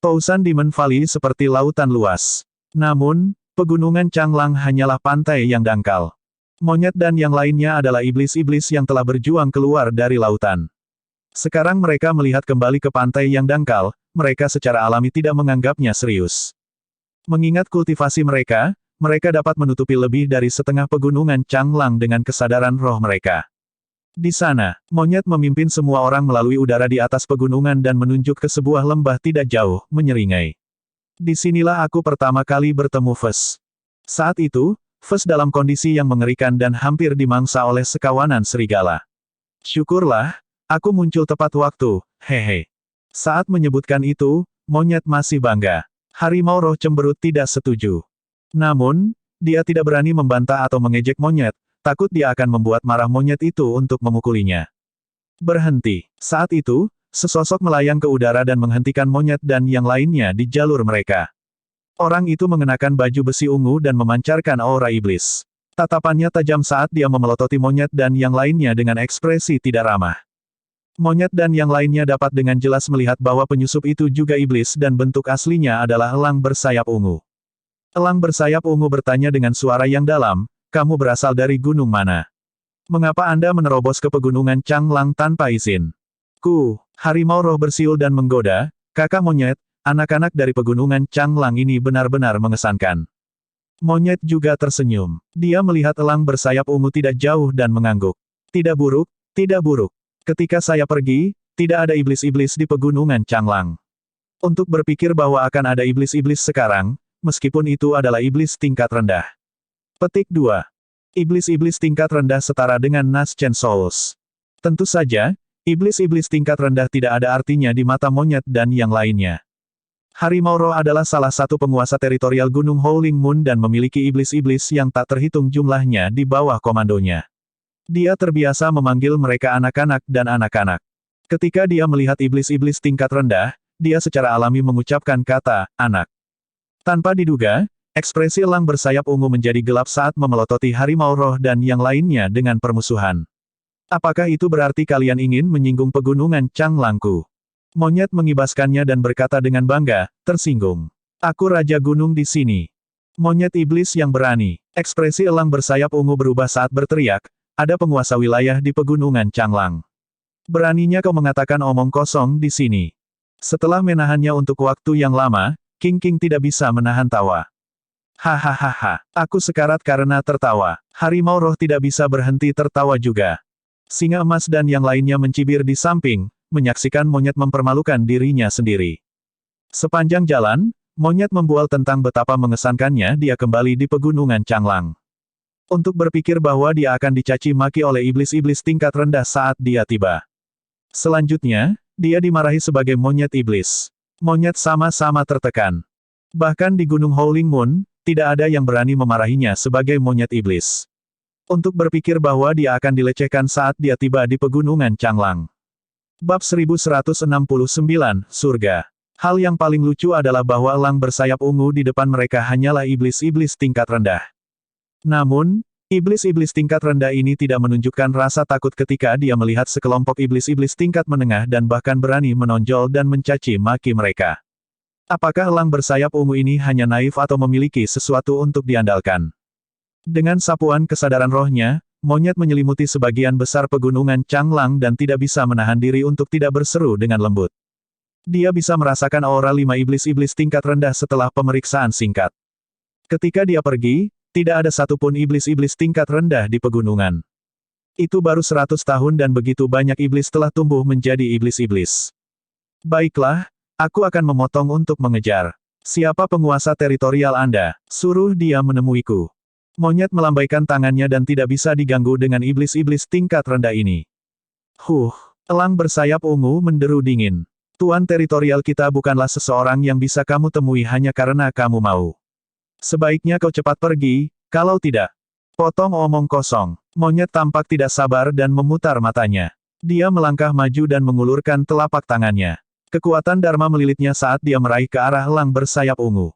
Tousan Demon Valley seperti lautan luas. Namun, pegunungan Changlang hanyalah pantai yang dangkal. Monyet dan yang lainnya adalah iblis-iblis yang telah berjuang keluar dari lautan. Sekarang mereka melihat kembali ke pantai yang dangkal, mereka secara alami tidak menganggapnya serius. Mengingat kultivasi mereka, mereka dapat menutupi lebih dari setengah pegunungan Changlang dengan kesadaran roh mereka. Di sana, monyet memimpin semua orang melalui udara di atas pegunungan dan menunjuk ke sebuah lembah tidak jauh, menyeringai. Disinilah aku pertama kali bertemu Fes. Saat itu, Fes dalam kondisi yang mengerikan dan hampir dimangsa oleh sekawanan serigala. Syukurlah, aku muncul tepat waktu, hehe. Saat menyebutkan itu, monyet masih bangga. Harimau roh cemberut tidak setuju. Namun, dia tidak berani membantah atau mengejek monyet, takut dia akan membuat marah monyet itu untuk memukulinya. Berhenti. Saat itu, sesosok melayang ke udara dan menghentikan monyet dan yang lainnya di jalur mereka. Orang itu mengenakan baju besi ungu dan memancarkan aura iblis. Tatapannya tajam saat dia memelototi monyet dan yang lainnya dengan ekspresi tidak ramah. Monyet dan yang lainnya dapat dengan jelas melihat bahwa penyusup itu juga iblis dan bentuk aslinya adalah elang bersayap ungu. Elang bersayap ungu bertanya dengan suara yang dalam, kamu berasal dari gunung mana? Mengapa Anda menerobos ke pegunungan Changlang tanpa izin? Harimau roh bersiul dan menggoda, kakak monyet, anak-anak dari pegunungan Changlang ini benar-benar mengesankan. Monyet juga tersenyum. Dia melihat elang bersayap ungu tidak jauh dan mengangguk. Tidak buruk, tidak buruk. Ketika saya pergi, tidak ada iblis-iblis di pegunungan Changlang. Untuk berpikir bahwa akan ada iblis-iblis sekarang, meskipun itu adalah iblis tingkat rendah. Petik 2. Iblis-iblis tingkat rendah setara dengan Naschen Souls. Tentu saja, iblis-iblis tingkat rendah tidak ada artinya di mata monyet dan yang lainnya. Harimau roh adalah salah satu penguasa teritorial Gunung Howling Moon dan memiliki iblis-iblis yang tak terhitung jumlahnya di bawah komandonya. Dia terbiasa memanggil mereka anak-anak dan anak-anak. Ketika dia melihat iblis-iblis tingkat rendah, dia secara alami mengucapkan kata, anak. Tanpa diduga, ekspresi elang bersayap ungu menjadi gelap saat memelototi harimau roh dan yang lainnya dengan permusuhan. Apakah itu berarti kalian ingin menyinggung pegunungan Changlangku? Monyet mengibaskannya dan berkata dengan bangga, tersinggung. Aku Raja Gunung di sini. Monyet iblis yang berani. Ekspresi elang bersayap ungu berubah saat berteriak, ada penguasa wilayah di pegunungan Changlang. Beraninya kau mengatakan omong kosong di sini. Setelah menahannya untuk waktu yang lama, King tidak bisa menahan tawa. Hahaha, aku sekarat karena tertawa. Harimau roh tidak bisa berhenti tertawa juga. Singa emas dan yang lainnya mencibir di samping, menyaksikan monyet mempermalukan dirinya sendiri. Sepanjang jalan, monyet membual tentang betapa mengesankannya dia kembali di pegunungan Changlang. Untuk berpikir bahwa dia akan dicaci maki oleh iblis-iblis tingkat rendah saat dia tiba. Selanjutnya, dia dimarahi sebagai monyet iblis. Monyet sama-sama tertekan. Bahkan di Gunung Howling Moon, tidak ada yang berani memarahinya sebagai monyet iblis. Untuk berpikir bahwa dia akan dilecehkan saat dia tiba di pegunungan Changlang. Bab 1169, Surga. Hal yang paling lucu adalah bahwa elang bersayap ungu di depan mereka hanyalah iblis-iblis tingkat rendah. Namun, iblis-iblis tingkat rendah ini tidak menunjukkan rasa takut ketika dia melihat sekelompok iblis-iblis tingkat menengah dan bahkan berani menonjol dan mencaci maki mereka. Apakah elang bersayap ungu ini hanya naif atau memiliki sesuatu untuk diandalkan? Dengan sapuan kesadaran rohnya, monyet menyelimuti sebagian besar pegunungan Changlang dan tidak bisa menahan diri untuk tidak berseru dengan lembut. Dia bisa merasakan aura 5 iblis-iblis tingkat rendah setelah pemeriksaan singkat. Ketika dia pergi, tidak ada satupun iblis-iblis tingkat rendah di pegunungan. Itu baru 100 tahun dan begitu banyak iblis telah tumbuh menjadi iblis-iblis. Baiklah, aku akan memotong untuk mengejar. Siapa penguasa teritorial Anda? Suruh dia menemuiku. Monyet melambaikan tangannya dan tidak bisa diganggu dengan iblis-iblis tingkat rendah ini. Elang bersayap ungu menderu dingin. Tuan teritorial kita bukanlah seseorang yang bisa kamu temui hanya karena kamu mau. Sebaiknya kau cepat pergi, kalau tidak. Potong omong kosong. Monyet tampak tidak sabar dan memutar matanya. Dia melangkah maju dan mengulurkan telapak tangannya. Kekuatan Dharma melilitnya saat dia meraih ke arah elang bersayap ungu.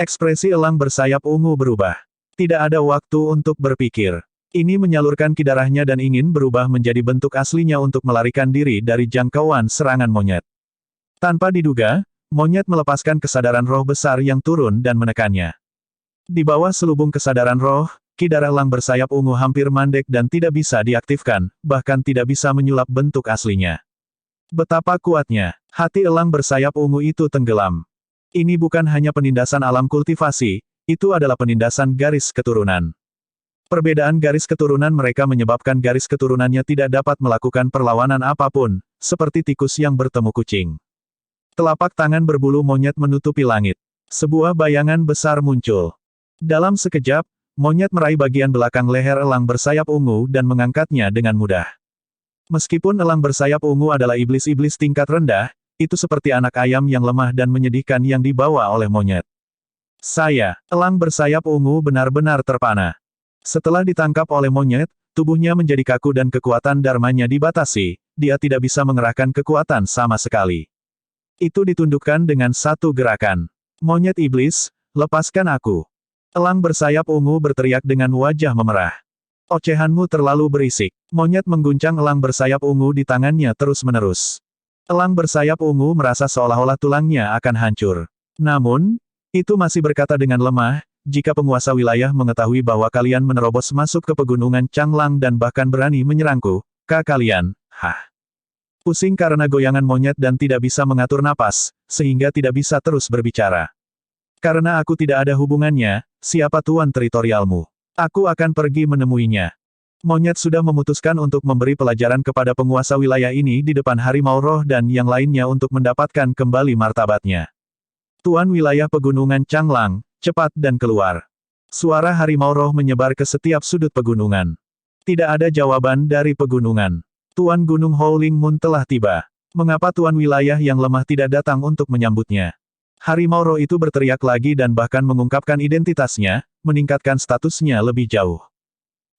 Ekspresi elang bersayap ungu berubah. Tidak ada waktu untuk berpikir. Ini menyalurkan ki darahnya dan ingin berubah menjadi bentuk aslinya untuk melarikan diri dari jangkauan serangan monyet. Tanpa diduga, monyet melepaskan kesadaran roh besar yang turun dan menekannya. Di bawah selubung kesadaran roh, ki darah elang bersayap ungu hampir mandek dan tidak bisa diaktifkan, bahkan tidak bisa menyulap bentuk aslinya. Betapa kuatnya, hati elang bersayap ungu itu tenggelam. Ini bukan hanya penindasan alam kultivasi, itu adalah penindasan garis keturunan. Perbedaan garis keturunan mereka menyebabkan garis keturunannya tidak dapat melakukan perlawanan apapun, seperti tikus yang bertemu kucing. Telapak tangan berbulu monyet menutupi langit. Sebuah bayangan besar muncul. Dalam sekejap, monyet meraih bagian belakang leher elang bersayap ungu dan mengangkatnya dengan mudah. Meskipun elang bersayap ungu adalah iblis-iblis tingkat rendah, itu seperti anak ayam yang lemah dan menyedihkan yang dibawa oleh monyet. Elang bersayap ungu benar-benar terpana. Setelah ditangkap oleh monyet, tubuhnya menjadi kaku dan kekuatan dharmanya dibatasi, dia tidak bisa mengerahkan kekuatan sama sekali. Itu ditundukkan dengan satu gerakan. Monyet iblis, lepaskan aku. Elang bersayap ungu berteriak dengan wajah memerah. Ocehanmu terlalu berisik. Monyet mengguncang elang bersayap ungu di tangannya terus-menerus. Elang bersayap ungu merasa seolah-olah tulangnya akan hancur. Namun, itu masih berkata dengan lemah, jika penguasa wilayah mengetahui bahwa kalian menerobos masuk ke pegunungan Changlang dan bahkan berani menyerangku, kalian, pusing karena goyangan monyet dan tidak bisa mengatur napas, sehingga tidak bisa terus berbicara. Karena aku tidak ada hubungannya, siapa tuan teritorialmu? Aku akan pergi menemuinya. Monyet sudah memutuskan untuk memberi pelajaran kepada penguasa wilayah ini di depan harimau roh dan yang lainnya untuk mendapatkan kembali martabatnya. Tuan wilayah pegunungan Changlang, cepat dan keluar. Suara harimau roh menyebar ke setiap sudut pegunungan. Tidak ada jawaban dari pegunungan. Tuan Gunung Howling Moon telah tiba. Mengapa tuan wilayah yang lemah tidak datang untuk menyambutnya? Harimau roh itu berteriak lagi dan bahkan mengungkapkan identitasnya, meningkatkan statusnya lebih jauh.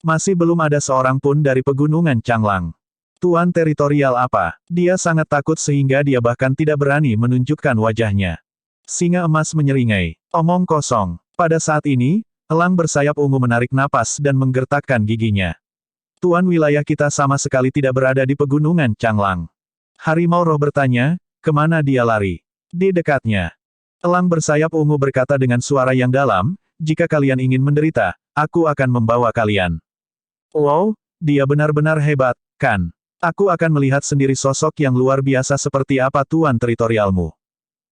Masih belum ada seorang pun dari pegunungan Changlang. Tuan teritorial apa? Dia sangat takut sehingga dia bahkan tidak berani menunjukkan wajahnya. Singa emas menyeringai. Omong kosong. Pada saat ini, elang bersayap ungu menarik napas dan menggertakkan giginya. Tuan wilayah kita sama sekali tidak berada di pegunungan Changlang. Harimau roh bertanya, kemana dia lari? Di dekatnya. Elang bersayap ungu berkata dengan suara yang dalam, jika kalian ingin menderita, aku akan membawa kalian. Wow, dia benar-benar hebat, kan? Aku akan melihat sendiri sosok yang luar biasa seperti apa tuan teritorialmu.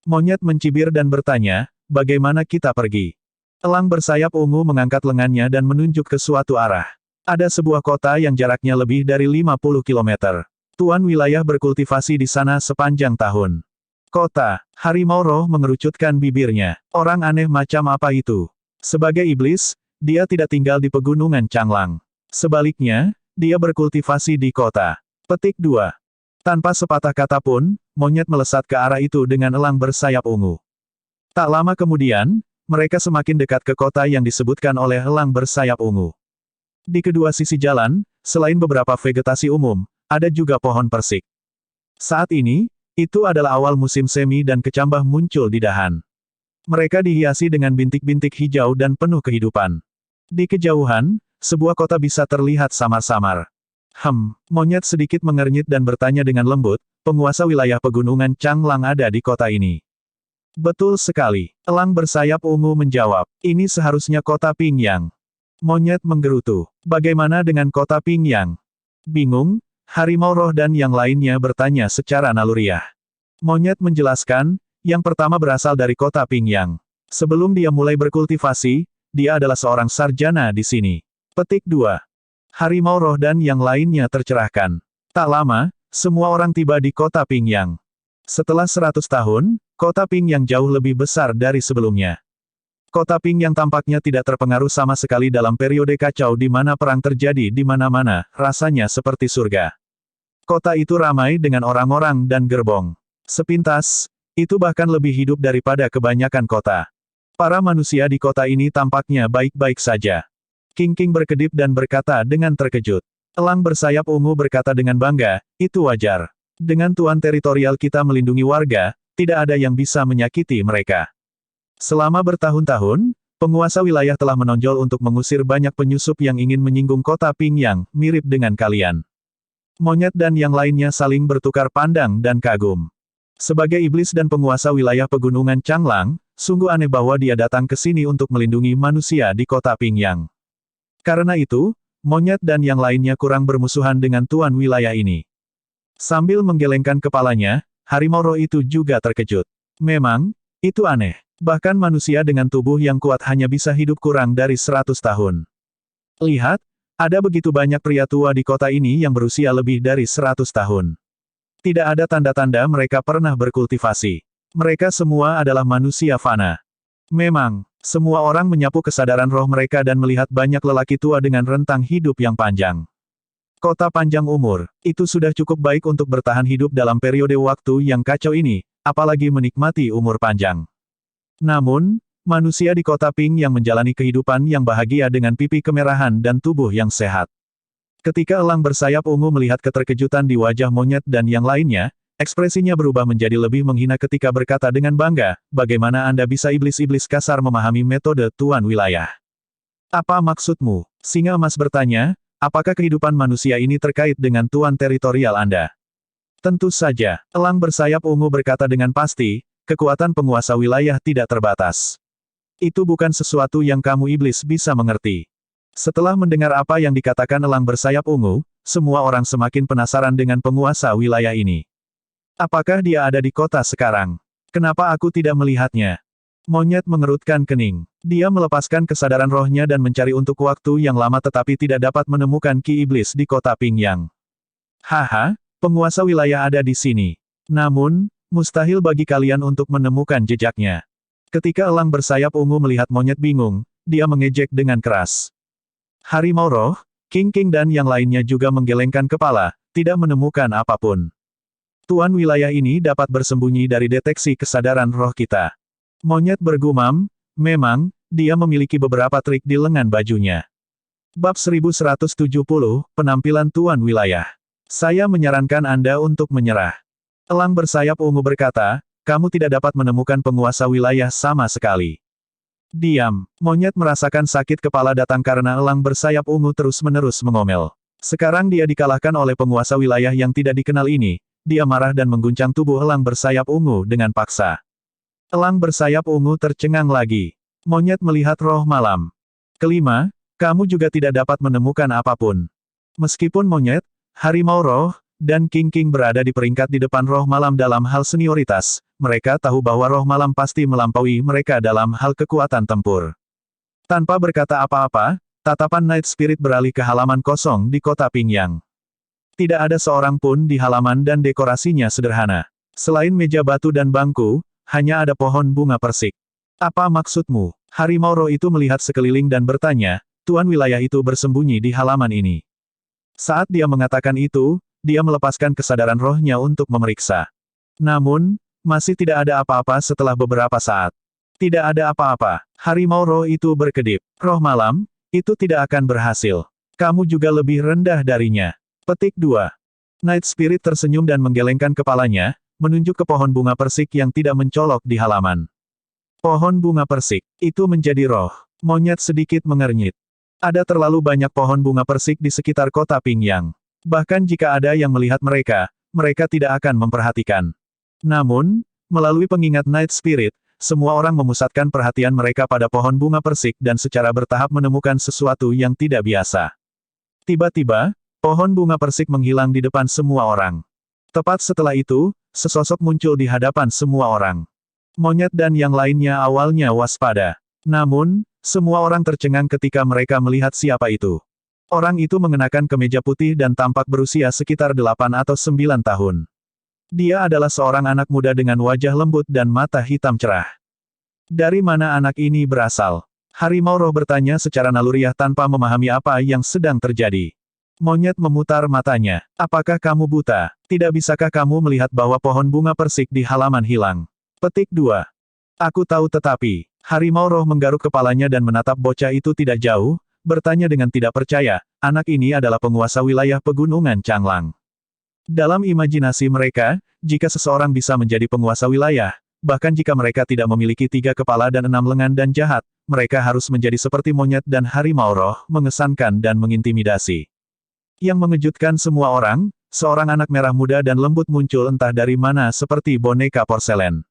Monyet mencibir dan bertanya, bagaimana kita pergi? Elang bersayap ungu mengangkat lengannya dan menunjuk ke suatu arah. Ada sebuah kota yang jaraknya lebih dari 50 km. Tuan wilayah berkultivasi di sana sepanjang tahun. Kota, harimau roh mengerucutkan bibirnya. Orang aneh macam apa itu? Sebagai iblis, dia tidak tinggal di pegunungan Changlang. Sebaliknya, dia berkultivasi di kota. Petik 2. Tanpa sepatah kata pun, monyet melesat ke arah itu dengan elang bersayap ungu. Tak lama kemudian, mereka semakin dekat ke kota yang disebutkan oleh elang bersayap ungu. Di kedua sisi jalan, selain beberapa vegetasi umum, ada juga pohon persik. Saat ini, itu adalah awal musim semi dan kecambah muncul di dahan. Mereka dihiasi dengan bintik-bintik hijau dan penuh kehidupan. Di kejauhan, sebuah kota bisa terlihat samar-samar. Monyet sedikit mengernyit dan bertanya dengan lembut, penguasa wilayah pegunungan Changlang ada di kota ini. Betul sekali, elang bersayap ungu menjawab, ini seharusnya kota Pingyang. Monyet menggerutu, bagaimana dengan kota Pingyang? Bingung, harimau roh dan yang lainnya bertanya secara naluriah. Monyet menjelaskan, yang pertama berasal dari kota Pingyang. Sebelum dia mulai berkultivasi, dia adalah seorang sarjana di sini. Petik 2. Harimau roh dan yang lainnya tercerahkan. Tak lama, semua orang tiba di kota Pingyang. Setelah 100 tahun, kota Pingyang jauh lebih besar dari sebelumnya. Kota Pingyang tampaknya tidak terpengaruh sama sekali dalam periode kacau di mana perang terjadi di mana-mana, rasanya seperti surga. Kota itu ramai dengan orang-orang dan gerbong. Sepintas, itu bahkan lebih hidup daripada kebanyakan kota. Para manusia di kota ini tampaknya baik-baik saja. King berkedip dan berkata dengan terkejut. Elang bersayap ungu berkata dengan bangga, itu wajar. Dengan tuan teritorial kita melindungi warga, tidak ada yang bisa menyakiti mereka. Selama bertahun-tahun, penguasa wilayah telah menonjol untuk mengusir banyak penyusup yang ingin menyinggung kota Pingyang, mirip dengan kalian. Monyet dan yang lainnya saling bertukar pandang dan kagum. Sebagai iblis dan penguasa wilayah pegunungan Changlang, sungguh aneh bahwa dia datang ke sini untuk melindungi manusia di kota Pingyang. Karena itu, monyet dan yang lainnya kurang bermusuhan dengan tuan wilayah ini. Sambil menggelengkan kepalanya, harimau roh itu juga terkejut. Memang, itu aneh. Bahkan manusia dengan tubuh yang kuat hanya bisa hidup kurang dari 100 tahun. Lihat, ada begitu banyak pria tua di kota ini yang berusia lebih dari 100 tahun. Tidak ada tanda-tanda mereka pernah berkultivasi. Mereka semua adalah manusia fana. Memang, semua orang menyapu kesadaran roh mereka dan melihat banyak lelaki tua dengan rentang hidup yang panjang. Kota panjang umur, itu sudah cukup baik untuk bertahan hidup dalam periode waktu yang kacau ini, apalagi menikmati umur panjang. Namun, manusia di kota Ping yang menjalani kehidupan yang bahagia dengan pipi kemerahan dan tubuh yang sehat. Ketika elang bersayap ungu melihat keterkejutan di wajah monyet dan yang lainnya, ekspresinya berubah menjadi lebih menghina ketika berkata dengan bangga, bagaimana Anda bisa iblis-iblis kasar memahami metode tuan wilayah? Apa maksudmu? Singa emas bertanya, apakah kehidupan manusia ini terkait dengan tuan teritorial Anda? Tentu saja, elang bersayap ungu berkata dengan pasti, kekuatan penguasa wilayah tidak terbatas. Itu bukan sesuatu yang kamu iblis bisa mengerti. Setelah mendengar apa yang dikatakan elang bersayap ungu, semua orang semakin penasaran dengan penguasa wilayah ini. Apakah dia ada di kota sekarang? Kenapa aku tidak melihatnya? Monyet mengerutkan kening. Dia melepaskan kesadaran rohnya dan mencari untuk waktu yang lama tetapi tidak dapat menemukan Ki Iblis di kota Pingyang. Haha, penguasa wilayah ada di sini. Namun, mustahil bagi kalian untuk menemukan jejaknya. Ketika elang bersayap ungu melihat monyet bingung, dia mengejek dengan keras. Harimau roh, King dan yang lainnya juga menggelengkan kepala, tidak menemukan apapun. Tuan wilayah ini dapat bersembunyi dari deteksi kesadaran roh kita. Monyet bergumam, memang, dia memiliki beberapa trik di lengan bajunya. Bab 1170, Penampilan Tuan Wilayah. Saya menyarankan Anda untuk menyerah. Elang bersayap ungu berkata, kamu tidak dapat menemukan penguasa wilayah sama sekali. Diam. Monyet merasakan sakit kepala datang karena elang bersayap ungu terus-menerus mengomel. Sekarang dia dikalahkan oleh penguasa wilayah yang tidak dikenal ini. Dia marah dan mengguncang tubuh elang bersayap ungu dengan paksa. Elang bersayap ungu tercengang lagi. Monyet melihat roh malam. Kelima, kamu juga tidak dapat menemukan apapun. Meskipun monyet, harimau roh, dan King berada di peringkat di depan roh malam dalam hal senioritas, mereka tahu bahwa roh malam pasti melampaui mereka dalam hal kekuatan tempur. Tanpa berkata apa-apa, tatapan Night Spirit beralih ke halaman kosong di kota Pingyang. Tidak ada seorang pun di halaman dan dekorasinya sederhana. Selain meja batu dan bangku, hanya ada pohon bunga persik. Apa maksudmu? Harimau roh itu melihat sekeliling dan bertanya, tuan wilayah itu bersembunyi di halaman ini. Saat dia mengatakan itu, dia melepaskan kesadaran rohnya untuk memeriksa. Namun, masih tidak ada apa-apa setelah beberapa saat. Tidak ada apa-apa. Harimau roh itu berkedip. Roh malam, itu tidak akan berhasil. Kamu juga lebih rendah darinya. Petik 2. Night Spirit tersenyum dan menggelengkan kepalanya, menunjuk ke pohon bunga persik yang tidak mencolok di halaman. Pohon bunga persik, itu menjadi roh. Monyet sedikit mengernyit. Ada terlalu banyak pohon bunga persik di sekitar kota Pingyang. Bahkan jika ada yang melihat mereka, mereka tidak akan memperhatikan. Namun, melalui pengingat Night Spirit, semua orang memusatkan perhatian mereka pada pohon bunga persik dan secara bertahap menemukan sesuatu yang tidak biasa. Tiba-tiba, pohon bunga persik menghilang di depan semua orang. Tepat setelah itu, sesosok muncul di hadapan semua orang. Monyet dan yang lainnya awalnya waspada. Namun, semua orang tercengang ketika mereka melihat siapa itu. Orang itu mengenakan kemeja putih dan tampak berusia sekitar 8 atau 9 tahun. Dia adalah seorang anak muda dengan wajah lembut dan mata hitam cerah. Dari mana anak ini berasal? Harimau roh bertanya secara naluriah tanpa memahami apa yang sedang terjadi. Monyet memutar matanya. Apakah kamu buta? Tidak bisakah kamu melihat bahwa pohon bunga persik di halaman hilang? Petik 2. Aku tahu tetapi. Harimau roh menggaruk kepalanya dan menatap bocah itu tidak jauh, bertanya dengan tidak percaya, anak ini adalah penguasa wilayah pegunungan Changlang. Dalam imajinasi mereka, jika seseorang bisa menjadi penguasa wilayah, bahkan jika mereka tidak memiliki 3 kepala dan 6 lengan dan jahat, mereka harus menjadi seperti monyet dan harimau roh, mengesankan dan mengintimidasi. Yang mengejutkan semua orang, seorang anak merah muda dan lembut muncul entah dari mana seperti boneka porselen.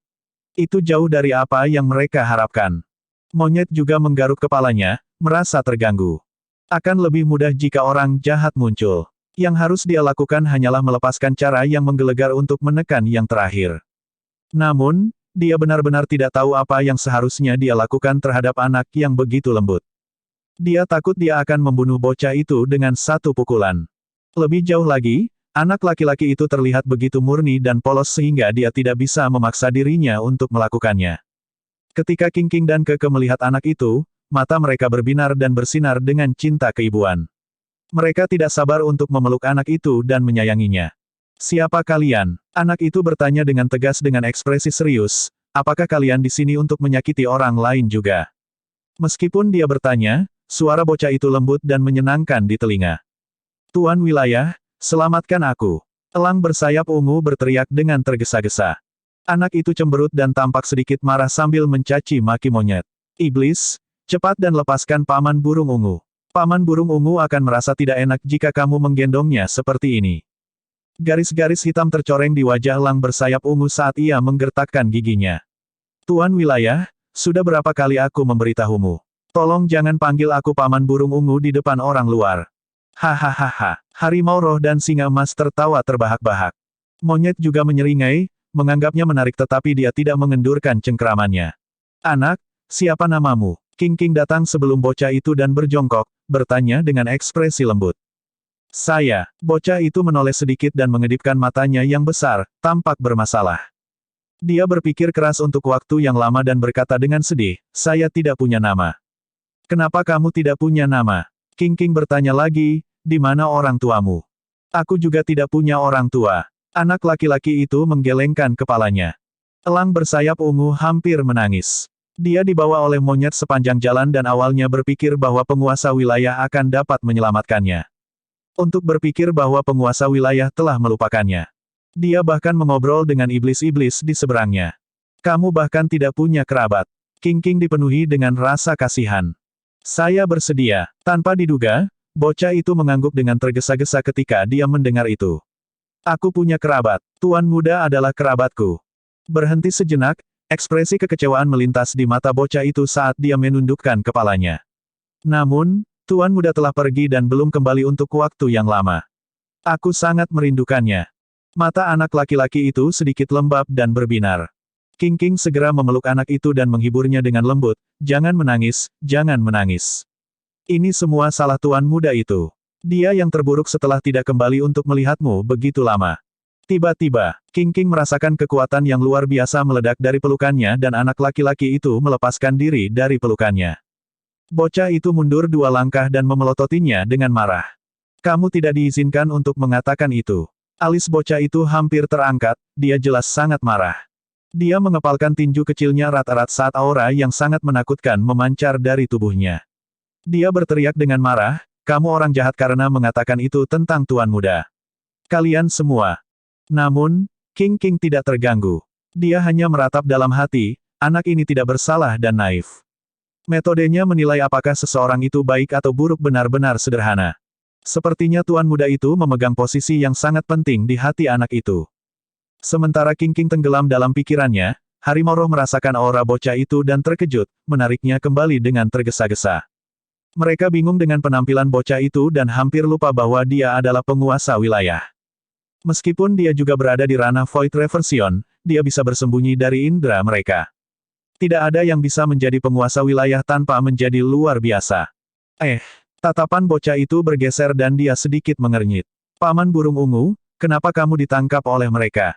Itu jauh dari apa yang mereka harapkan. Monyet juga menggaruk kepalanya, merasa terganggu. Akan lebih mudah jika orang jahat muncul. Yang harus dia lakukan hanyalah melepaskan cara yang menggelegar untuk menekan yang terakhir. Namun, dia benar-benar tidak tahu apa yang seharusnya dia lakukan terhadap anak yang begitu lembut. Dia takut dia akan membunuh bocah itu dengan satu pukulan. Lebih jauh lagi, anak laki-laki itu terlihat begitu murni dan polos sehingga dia tidak bisa memaksa dirinya untuk melakukannya. Ketika King dan Keke melihat anak itu, mata mereka berbinar dan bersinar dengan cinta keibuan. Mereka tidak sabar untuk memeluk anak itu dan menyayanginya. Siapa kalian? Anak itu bertanya dengan tegas dengan ekspresi serius, apakah kalian di sini untuk menyakiti orang lain juga? Meskipun dia bertanya, suara bocah itu lembut dan menyenangkan di telinga. Tuan wilayah, selamatkan aku. Elang bersayap ungu berteriak dengan tergesa-gesa. Anak itu cemberut dan tampak sedikit marah sambil mencaci maki monyet. Iblis, cepat dan lepaskan paman burung ungu. Paman burung ungu akan merasa tidak enak jika kamu menggendongnya seperti ini. Garis-garis hitam tercoreng di wajah elang bersayap ungu saat ia menggertakkan giginya. Tuan wilayah, sudah berapa kali aku memberitahumu? Tolong jangan panggil aku paman burung ungu di depan orang luar. Hahaha. Harimau roh dan singa emas tertawa terbahak-bahak. Monyet juga menyeringai, menganggapnya menarik tetapi dia tidak mengendurkan cengkeramannya. Anak, siapa namamu? King datang sebelum bocah itu dan berjongkok, bertanya dengan ekspresi lembut. Saya. Bocah itu menoleh sedikit dan mengedipkan matanya yang besar, tampak bermasalah. Dia berpikir keras untuk waktu yang lama dan berkata dengan sedih, saya tidak punya nama. Kenapa kamu tidak punya nama? King bertanya lagi, di mana orang tuamu? Aku juga tidak punya orang tua. Anak laki-laki itu menggelengkan kepalanya. Elang bersayap ungu hampir menangis. Dia dibawa oleh monyet sepanjang jalan dan awalnya berpikir bahwa penguasa wilayah akan dapat menyelamatkannya. Untuk berpikir bahwa penguasa wilayah telah melupakannya. Dia bahkan mengobrol dengan iblis-iblis di seberangnya. Kamu bahkan tidak punya kerabat. King dipenuhi dengan rasa kasihan. Saya bersedia. Tanpa diduga, bocah itu mengangguk dengan tergesa-gesa ketika dia mendengar itu. Aku punya kerabat. Tuan muda adalah kerabatku. Berhenti sejenak, ekspresi kekecewaan melintas di mata bocah itu saat dia menundukkan kepalanya. Namun, Tuan muda telah pergi dan belum kembali untuk waktu yang lama. Aku sangat merindukannya. Mata anak laki-laki itu sedikit lembab dan berbinar. King segera memeluk anak itu dan menghiburnya dengan lembut, jangan menangis, jangan menangis. Ini semua salah tuan muda itu. Dia yang terburuk setelah tidak kembali untuk melihatmu begitu lama. Tiba-tiba, King merasakan kekuatan yang luar biasa meledak dari pelukannya dan anak laki-laki itu melepaskan diri dari pelukannya. Bocah itu mundur 2 langkah dan memelototinya dengan marah. Kamu tidak diizinkan untuk mengatakan itu. Alis bocah itu hampir terangkat, dia jelas sangat marah. Dia mengepalkan tinju kecilnya erat-erat saat aura yang sangat menakutkan memancar dari tubuhnya. Dia berteriak dengan marah, kamu orang jahat karena mengatakan itu tentang Tuan Muda. Kalian semua. Namun, King King tidak terganggu. Dia hanya meratap dalam hati, anak ini tidak bersalah dan naif. Metodenya menilai apakah seseorang itu baik atau buruk benar-benar sederhana. Sepertinya Tuan Muda itu memegang posisi yang sangat penting di hati anak itu. Sementara King King tenggelam dalam pikirannya, Harimau Roh merasakan aura bocah itu dan terkejut, menariknya kembali dengan tergesa-gesa. Mereka bingung dengan penampilan bocah itu dan hampir lupa bahwa dia adalah penguasa wilayah. Meskipun dia juga berada di ranah Void Reversion, dia bisa bersembunyi dari indera mereka. Tidak ada yang bisa menjadi penguasa wilayah tanpa menjadi luar biasa. Tatapan bocah itu bergeser dan dia sedikit mengernyit. Paman Burung Ungu, kenapa kamu ditangkap oleh mereka?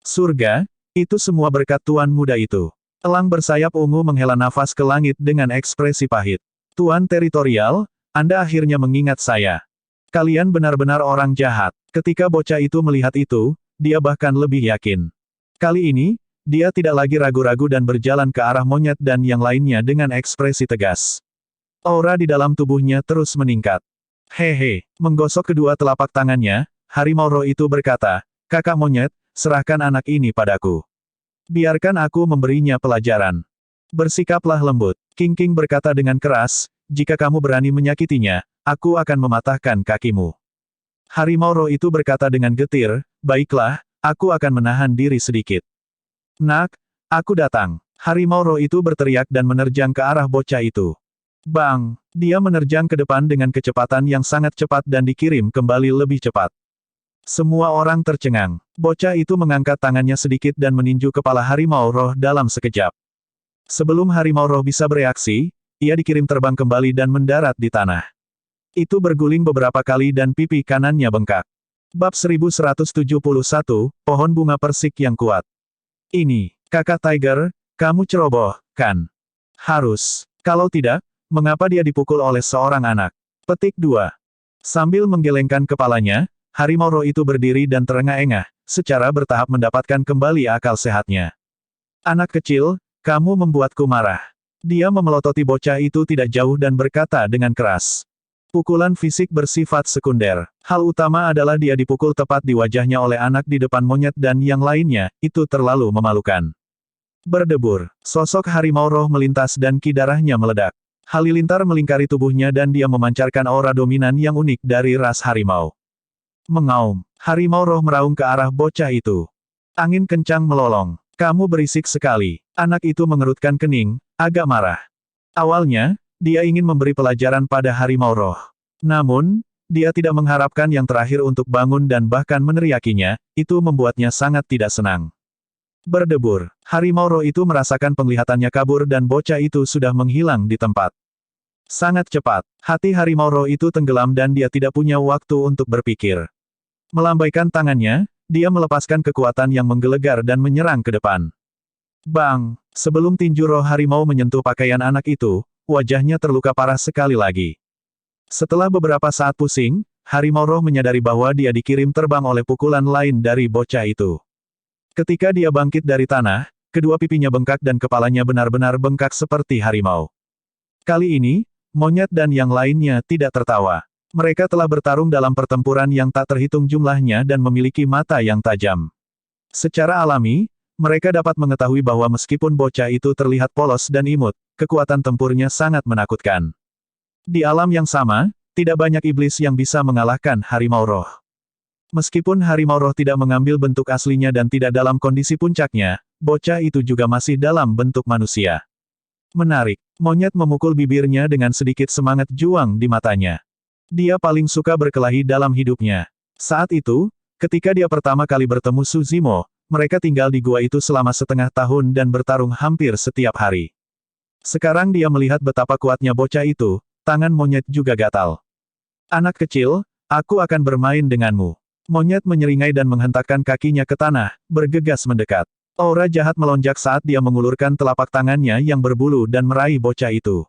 Surga, itu semua berkat Tuan Muda itu. Elang bersayap ungu menghela nafas ke langit dengan ekspresi pahit. Tuan Teritorial, Anda akhirnya mengingat saya. Kalian benar-benar orang jahat. Ketika bocah itu melihat itu, dia bahkan lebih yakin. Kali ini, dia tidak lagi ragu-ragu dan berjalan ke arah monyet dan yang lainnya dengan ekspresi tegas. Aura di dalam tubuhnya terus meningkat. Hehe, menggosok kedua telapak tangannya, Harimau Roh itu berkata, kakak monyet, serahkan anak ini padaku. Biarkan aku memberinya pelajaran. Bersikaplah lembut. King King berkata dengan keras, jika kamu berani menyakitinya, aku akan mematahkan kakimu. Harimau Roh itu berkata dengan getir, baiklah, aku akan menahan diri sedikit. Nak, aku datang. Harimau Roh itu berteriak dan menerjang ke arah bocah itu. Bang! Dia menerjang ke depan dengan kecepatan yang sangat cepat dan dikirim kembali lebih cepat. Semua orang tercengang. Bocah itu mengangkat tangannya sedikit dan meninju kepala Harimau Roh dalam sekejap. Sebelum Harimau Roh bisa bereaksi, ia dikirim terbang kembali dan mendarat di tanah. Itu berguling beberapa kali dan pipi kanannya bengkak. Bab 1171, Pohon Bunga Persik yang Kuat. Ini, kakak Tiger, kamu ceroboh, kan? Harus. Kalau tidak, mengapa dia dipukul oleh seorang anak? Petik 2. Sambil menggelengkan kepalanya, Harimau Roh itu berdiri dan terengah-engah, secara bertahap mendapatkan kembali akal sehatnya. Anak kecil, kamu membuatku marah. Dia memelototi bocah itu tidak jauh dan berkata dengan keras. Pukulan fisik bersifat sekunder. Hal utama adalah dia dipukul tepat di wajahnya oleh anak di depan monyet dan yang lainnya, itu terlalu memalukan. Berdebur, sosok Harimau Roh melintas dan ki darahnya meledak. Halilintar melingkari tubuhnya dan dia memancarkan aura dominan yang unik dari ras harimau. Mengaum. Harimau Roh meraung ke arah bocah itu. Angin kencang melolong. Kamu berisik sekali. Anak itu mengerutkan kening, agak marah. Awalnya, dia ingin memberi pelajaran pada Harimau Roh. Namun, dia tidak mengharapkan yang terakhir untuk bangun dan bahkan meneriakinya, itu membuatnya sangat tidak senang. Berdebur. Harimau Roh itu merasakan penglihatannya kabur dan bocah itu sudah menghilang di tempat. Sangat cepat. Hati Harimau Roh itu tenggelam dan dia tidak punya waktu untuk berpikir. Melambaikan tangannya, dia melepaskan kekuatan yang menggelegar dan menyerang ke depan. Bang! Sebelum tinju roh harimau menyentuh pakaian anak itu, wajahnya terluka parah sekali lagi. Setelah beberapa saat pusing, Harimau Roh menyadari bahwa dia dikirim terbang oleh pukulan lain dari bocah itu. Ketika dia bangkit dari tanah, kedua pipinya bengkak dan kepalanya benar-benar bengkak seperti harimau. Kali ini, monyet dan yang lainnya tidak tertawa. Mereka telah bertarung dalam pertempuran yang tak terhitung jumlahnya dan memiliki mata yang tajam. Secara alami, mereka dapat mengetahui bahwa meskipun bocah itu terlihat polos dan imut, kekuatan tempurnya sangat menakutkan. Di alam yang sama, tidak banyak iblis yang bisa mengalahkan Harimau Roh. Meskipun Harimau Roh tidak mengambil bentuk aslinya dan tidak dalam kondisi puncaknya, bocah itu juga masih dalam bentuk manusia. Menarik. Monyet memukul bibirnya dengan sedikit semangat juang di matanya. Dia paling suka berkelahi dalam hidupnya. Saat itu, ketika dia pertama kali bertemu Suzimo, mereka tinggal di gua itu selama setengah tahun dan bertarung hampir setiap hari. Sekarang dia melihat betapa kuatnya bocah itu, tangan monyet juga gatal. Anak kecil, aku akan bermain denganmu. Monyet menyeringai dan menghentakkan kakinya ke tanah, bergegas mendekat. Aura jahat melonjak saat dia mengulurkan telapak tangannya yang berbulu dan meraih bocah itu.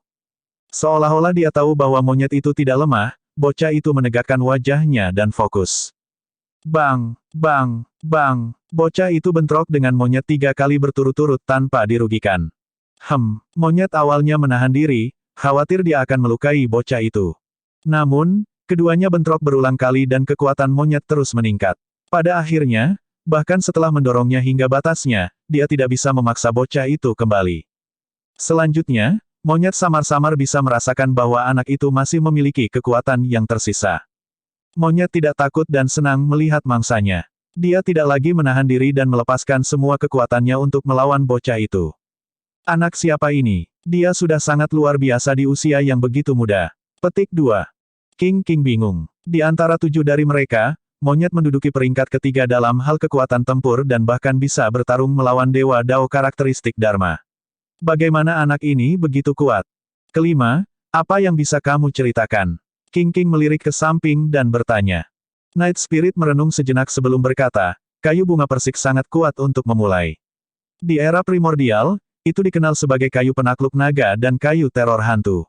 Seolah-olah dia tahu bahwa monyet itu tidak lemah, bocah itu menegakkan wajahnya dan fokus. Bang, bang, bang, Bocah itu bentrok dengan monyet 3 kali berturut-turut tanpa dirugikan. Monyet awalnya menahan diri, khawatir dia akan melukai bocah itu. Namun, keduanya bentrok berulang kali dan kekuatan monyet terus meningkat. Pada akhirnya, bahkan setelah mendorongnya hingga batasnya, dia tidak bisa memaksa bocah itu kembali. Selanjutnya, monyet samar-samar bisa merasakan bahwa anak itu masih memiliki kekuatan yang tersisa. Monyet tidak takut dan senang melihat mangsanya. Dia tidak lagi menahan diri dan melepaskan semua kekuatannya untuk melawan bocah itu. Anak siapa ini? Dia sudah sangat luar biasa di usia yang begitu muda. Petik 2. King bingung. Di antara 7 dari mereka, monyet menduduki peringkat ketiga dalam hal kekuatan tempur dan bahkan bisa bertarung melawan Dewa Dao karakteristik Dharma. Bagaimana anak ini begitu kuat? Kelima, apa yang bisa kamu ceritakan? King melirik ke samping dan bertanya. Night Spirit merenung sejenak sebelum berkata, kayu bunga persik sangat kuat untuk memulai. Di era primordial, itu dikenal sebagai kayu penakluk naga dan kayu teror hantu.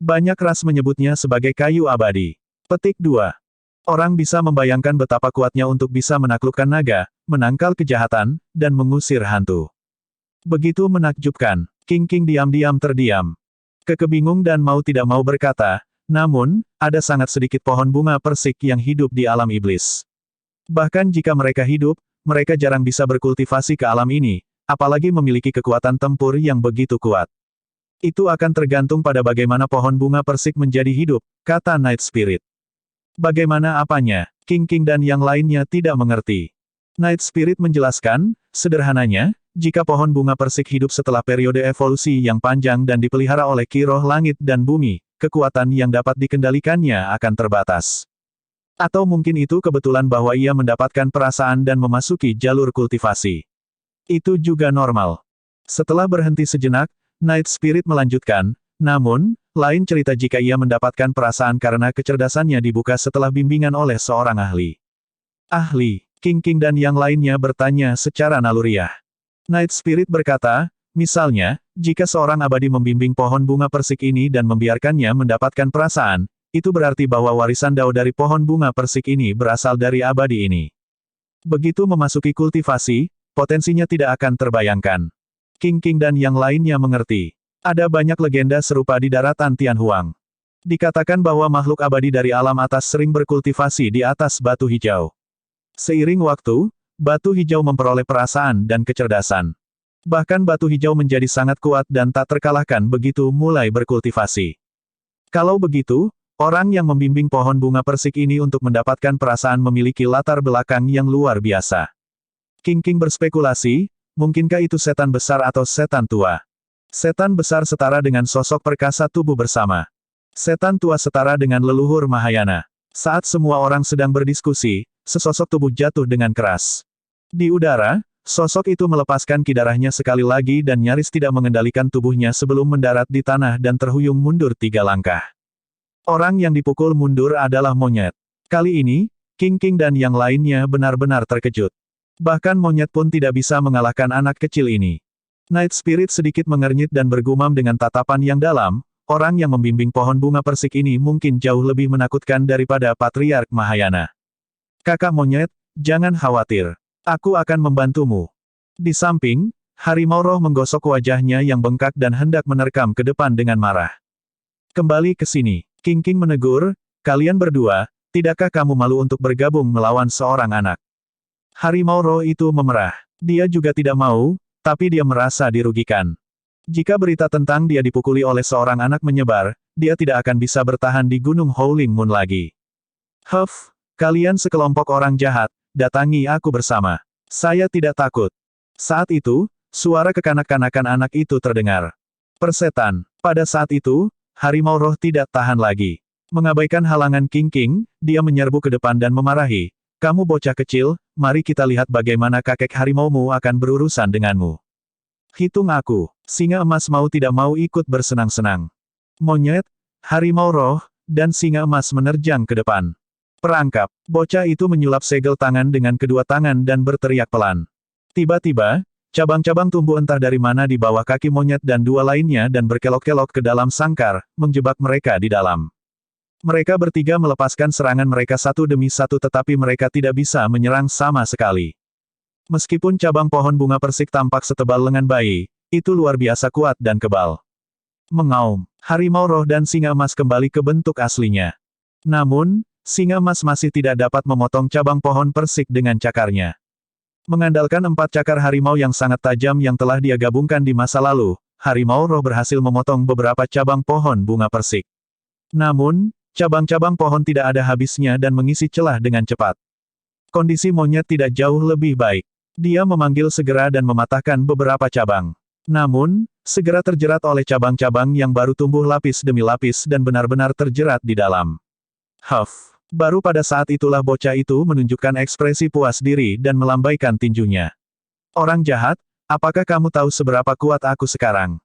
Banyak ras menyebutnya sebagai kayu abadi. Petik 2. Orang bisa membayangkan betapa kuatnya untuk bisa menaklukkan naga, menangkal kejahatan, dan mengusir hantu. Begitu menakjubkan. King diam-diam terdiam. Kekebingung dan mau tidak mau berkata, namun, ada sangat sedikit pohon bunga persik yang hidup di alam iblis. Bahkan jika mereka hidup, mereka jarang bisa berkultivasi ke alam ini, apalagi memiliki kekuatan tempur yang begitu kuat. Itu akan tergantung pada bagaimana pohon bunga persik menjadi hidup, kata Night Spirit. Bagaimana apanya? King dan yang lainnya tidak mengerti. Night Spirit menjelaskan, sederhananya, jika pohon bunga persik hidup setelah periode evolusi yang panjang dan dipelihara oleh Ki Roh Langit dan Bumi, kekuatan yang dapat dikendalikannya akan terbatas. Atau mungkin itu kebetulan bahwa ia mendapatkan perasaan dan memasuki jalur kultivasi. Itu juga normal. Setelah berhenti sejenak, Night Spirit melanjutkan, namun, lain cerita jika ia mendapatkan perasaan karena kecerdasannya dibuka setelah bimbingan oleh seorang ahli. Ahli, King dan yang lainnya bertanya secara naluriah. Night Spirit berkata, misalnya, jika seorang abadi membimbing pohon bunga persik ini dan membiarkannya mendapatkan perasaan, itu berarti bahwa warisan Dao dari pohon bunga persik ini berasal dari abadi ini. Begitu memasuki kultivasi, potensinya tidak akan terbayangkan. King dan yang lainnya mengerti. Ada banyak legenda serupa di daratan Tianhuang. Dikatakan bahwa makhluk abadi dari alam atas sering berkultivasi di atas batu hijau. Seiring waktu, batu hijau memperoleh perasaan dan kecerdasan. Bahkan batu hijau menjadi sangat kuat dan tak terkalahkan begitu mulai berkultivasi. Kalau begitu, orang yang membimbing pohon bunga persik ini untuk mendapatkan perasaan memiliki latar belakang yang luar biasa. King berspekulasi, mungkinkah itu setan besar atau setan tua? Setan besar setara dengan sosok perkasa tubuh bersama. Setan tua setara dengan leluhur Mahayana. Saat semua orang sedang berdiskusi, sesosok tubuh jatuh dengan keras. Di udara, sosok itu melepaskan kidarahnya sekali lagi dan nyaris tidak mengendalikan tubuhnya sebelum mendarat di tanah dan terhuyung mundur 3 langkah. Orang yang dipukul mundur adalah monyet. Kali ini, King dan yang lainnya benar-benar terkejut. Bahkan monyet pun tidak bisa mengalahkan anak kecil ini. Night Spirit sedikit mengernyit dan bergumam dengan tatapan yang dalam, orang yang membimbing pohon bunga persik ini mungkin jauh lebih menakutkan daripada Patriark Mahayana. Kakak monyet, jangan khawatir. Aku akan membantumu. Di samping, harimau roh menggosok wajahnya yang bengkak dan hendak menerkam ke depan dengan marah. Kembali ke sini. King menegur, kalian berdua, tidakkah kamu malu untuk bergabung melawan seorang anak? Harimau roh itu memerah. Dia juga tidak mau, tapi dia merasa dirugikan. Jika berita tentang dia dipukuli oleh seorang anak menyebar, dia tidak akan bisa bertahan di Gunung Howling Moon lagi. Kalian sekelompok orang jahat, datangi aku bersama. Saya tidak takut. Saat itu, suara kekanak-kanakan anak itu terdengar. Persetan. Pada saat itu, harimau roh tidak tahan lagi. Mengabaikan halangan King, dia menyerbu ke depan dan memarahi. Kamu bocah kecil, mari kita lihat bagaimana kakek harimaumu akan berurusan denganmu. Hitung aku. Singa emas mau tidak mau ikut bersenang-senang. Monyet, harimau roh, dan singa emas menerjang ke depan. Perangkap. Bocah itu menyulap segel tangan dengan kedua tangan dan berteriak pelan. Tiba-tiba, cabang-cabang tumbuh entah dari mana di bawah kaki monyet dan 2 lainnya dan berkelok-kelok ke dalam sangkar, menjebak mereka di dalam. Mereka bertiga melepaskan serangan mereka satu demi satu tetapi mereka tidak bisa menyerang sama sekali. Meskipun cabang pohon bunga persik tampak setebal lengan bayi, itu luar biasa kuat dan kebal. Mengaum, harimau roh dan singa emas kembali ke bentuk aslinya. Namun, singa emas masih tidak dapat memotong cabang pohon persik dengan cakarnya. Mengandalkan 4 cakar harimau yang sangat tajam yang telah dia gabungkan di masa lalu, harimau roh berhasil memotong beberapa cabang pohon bunga persik. Namun, cabang-cabang pohon tidak ada habisnya dan mengisi celah dengan cepat. Kondisi monyet tidak jauh lebih baik. Dia memanggil segera dan mematahkan beberapa cabang. Namun, segera terjerat oleh cabang-cabang yang baru tumbuh lapis demi lapis dan benar-benar terjerat di dalam. Huff. Baru pada saat itulah bocah itu menunjukkan ekspresi puas diri dan melambaikan tinjunya. Orang jahat, apakah kamu tahu seberapa kuat aku sekarang?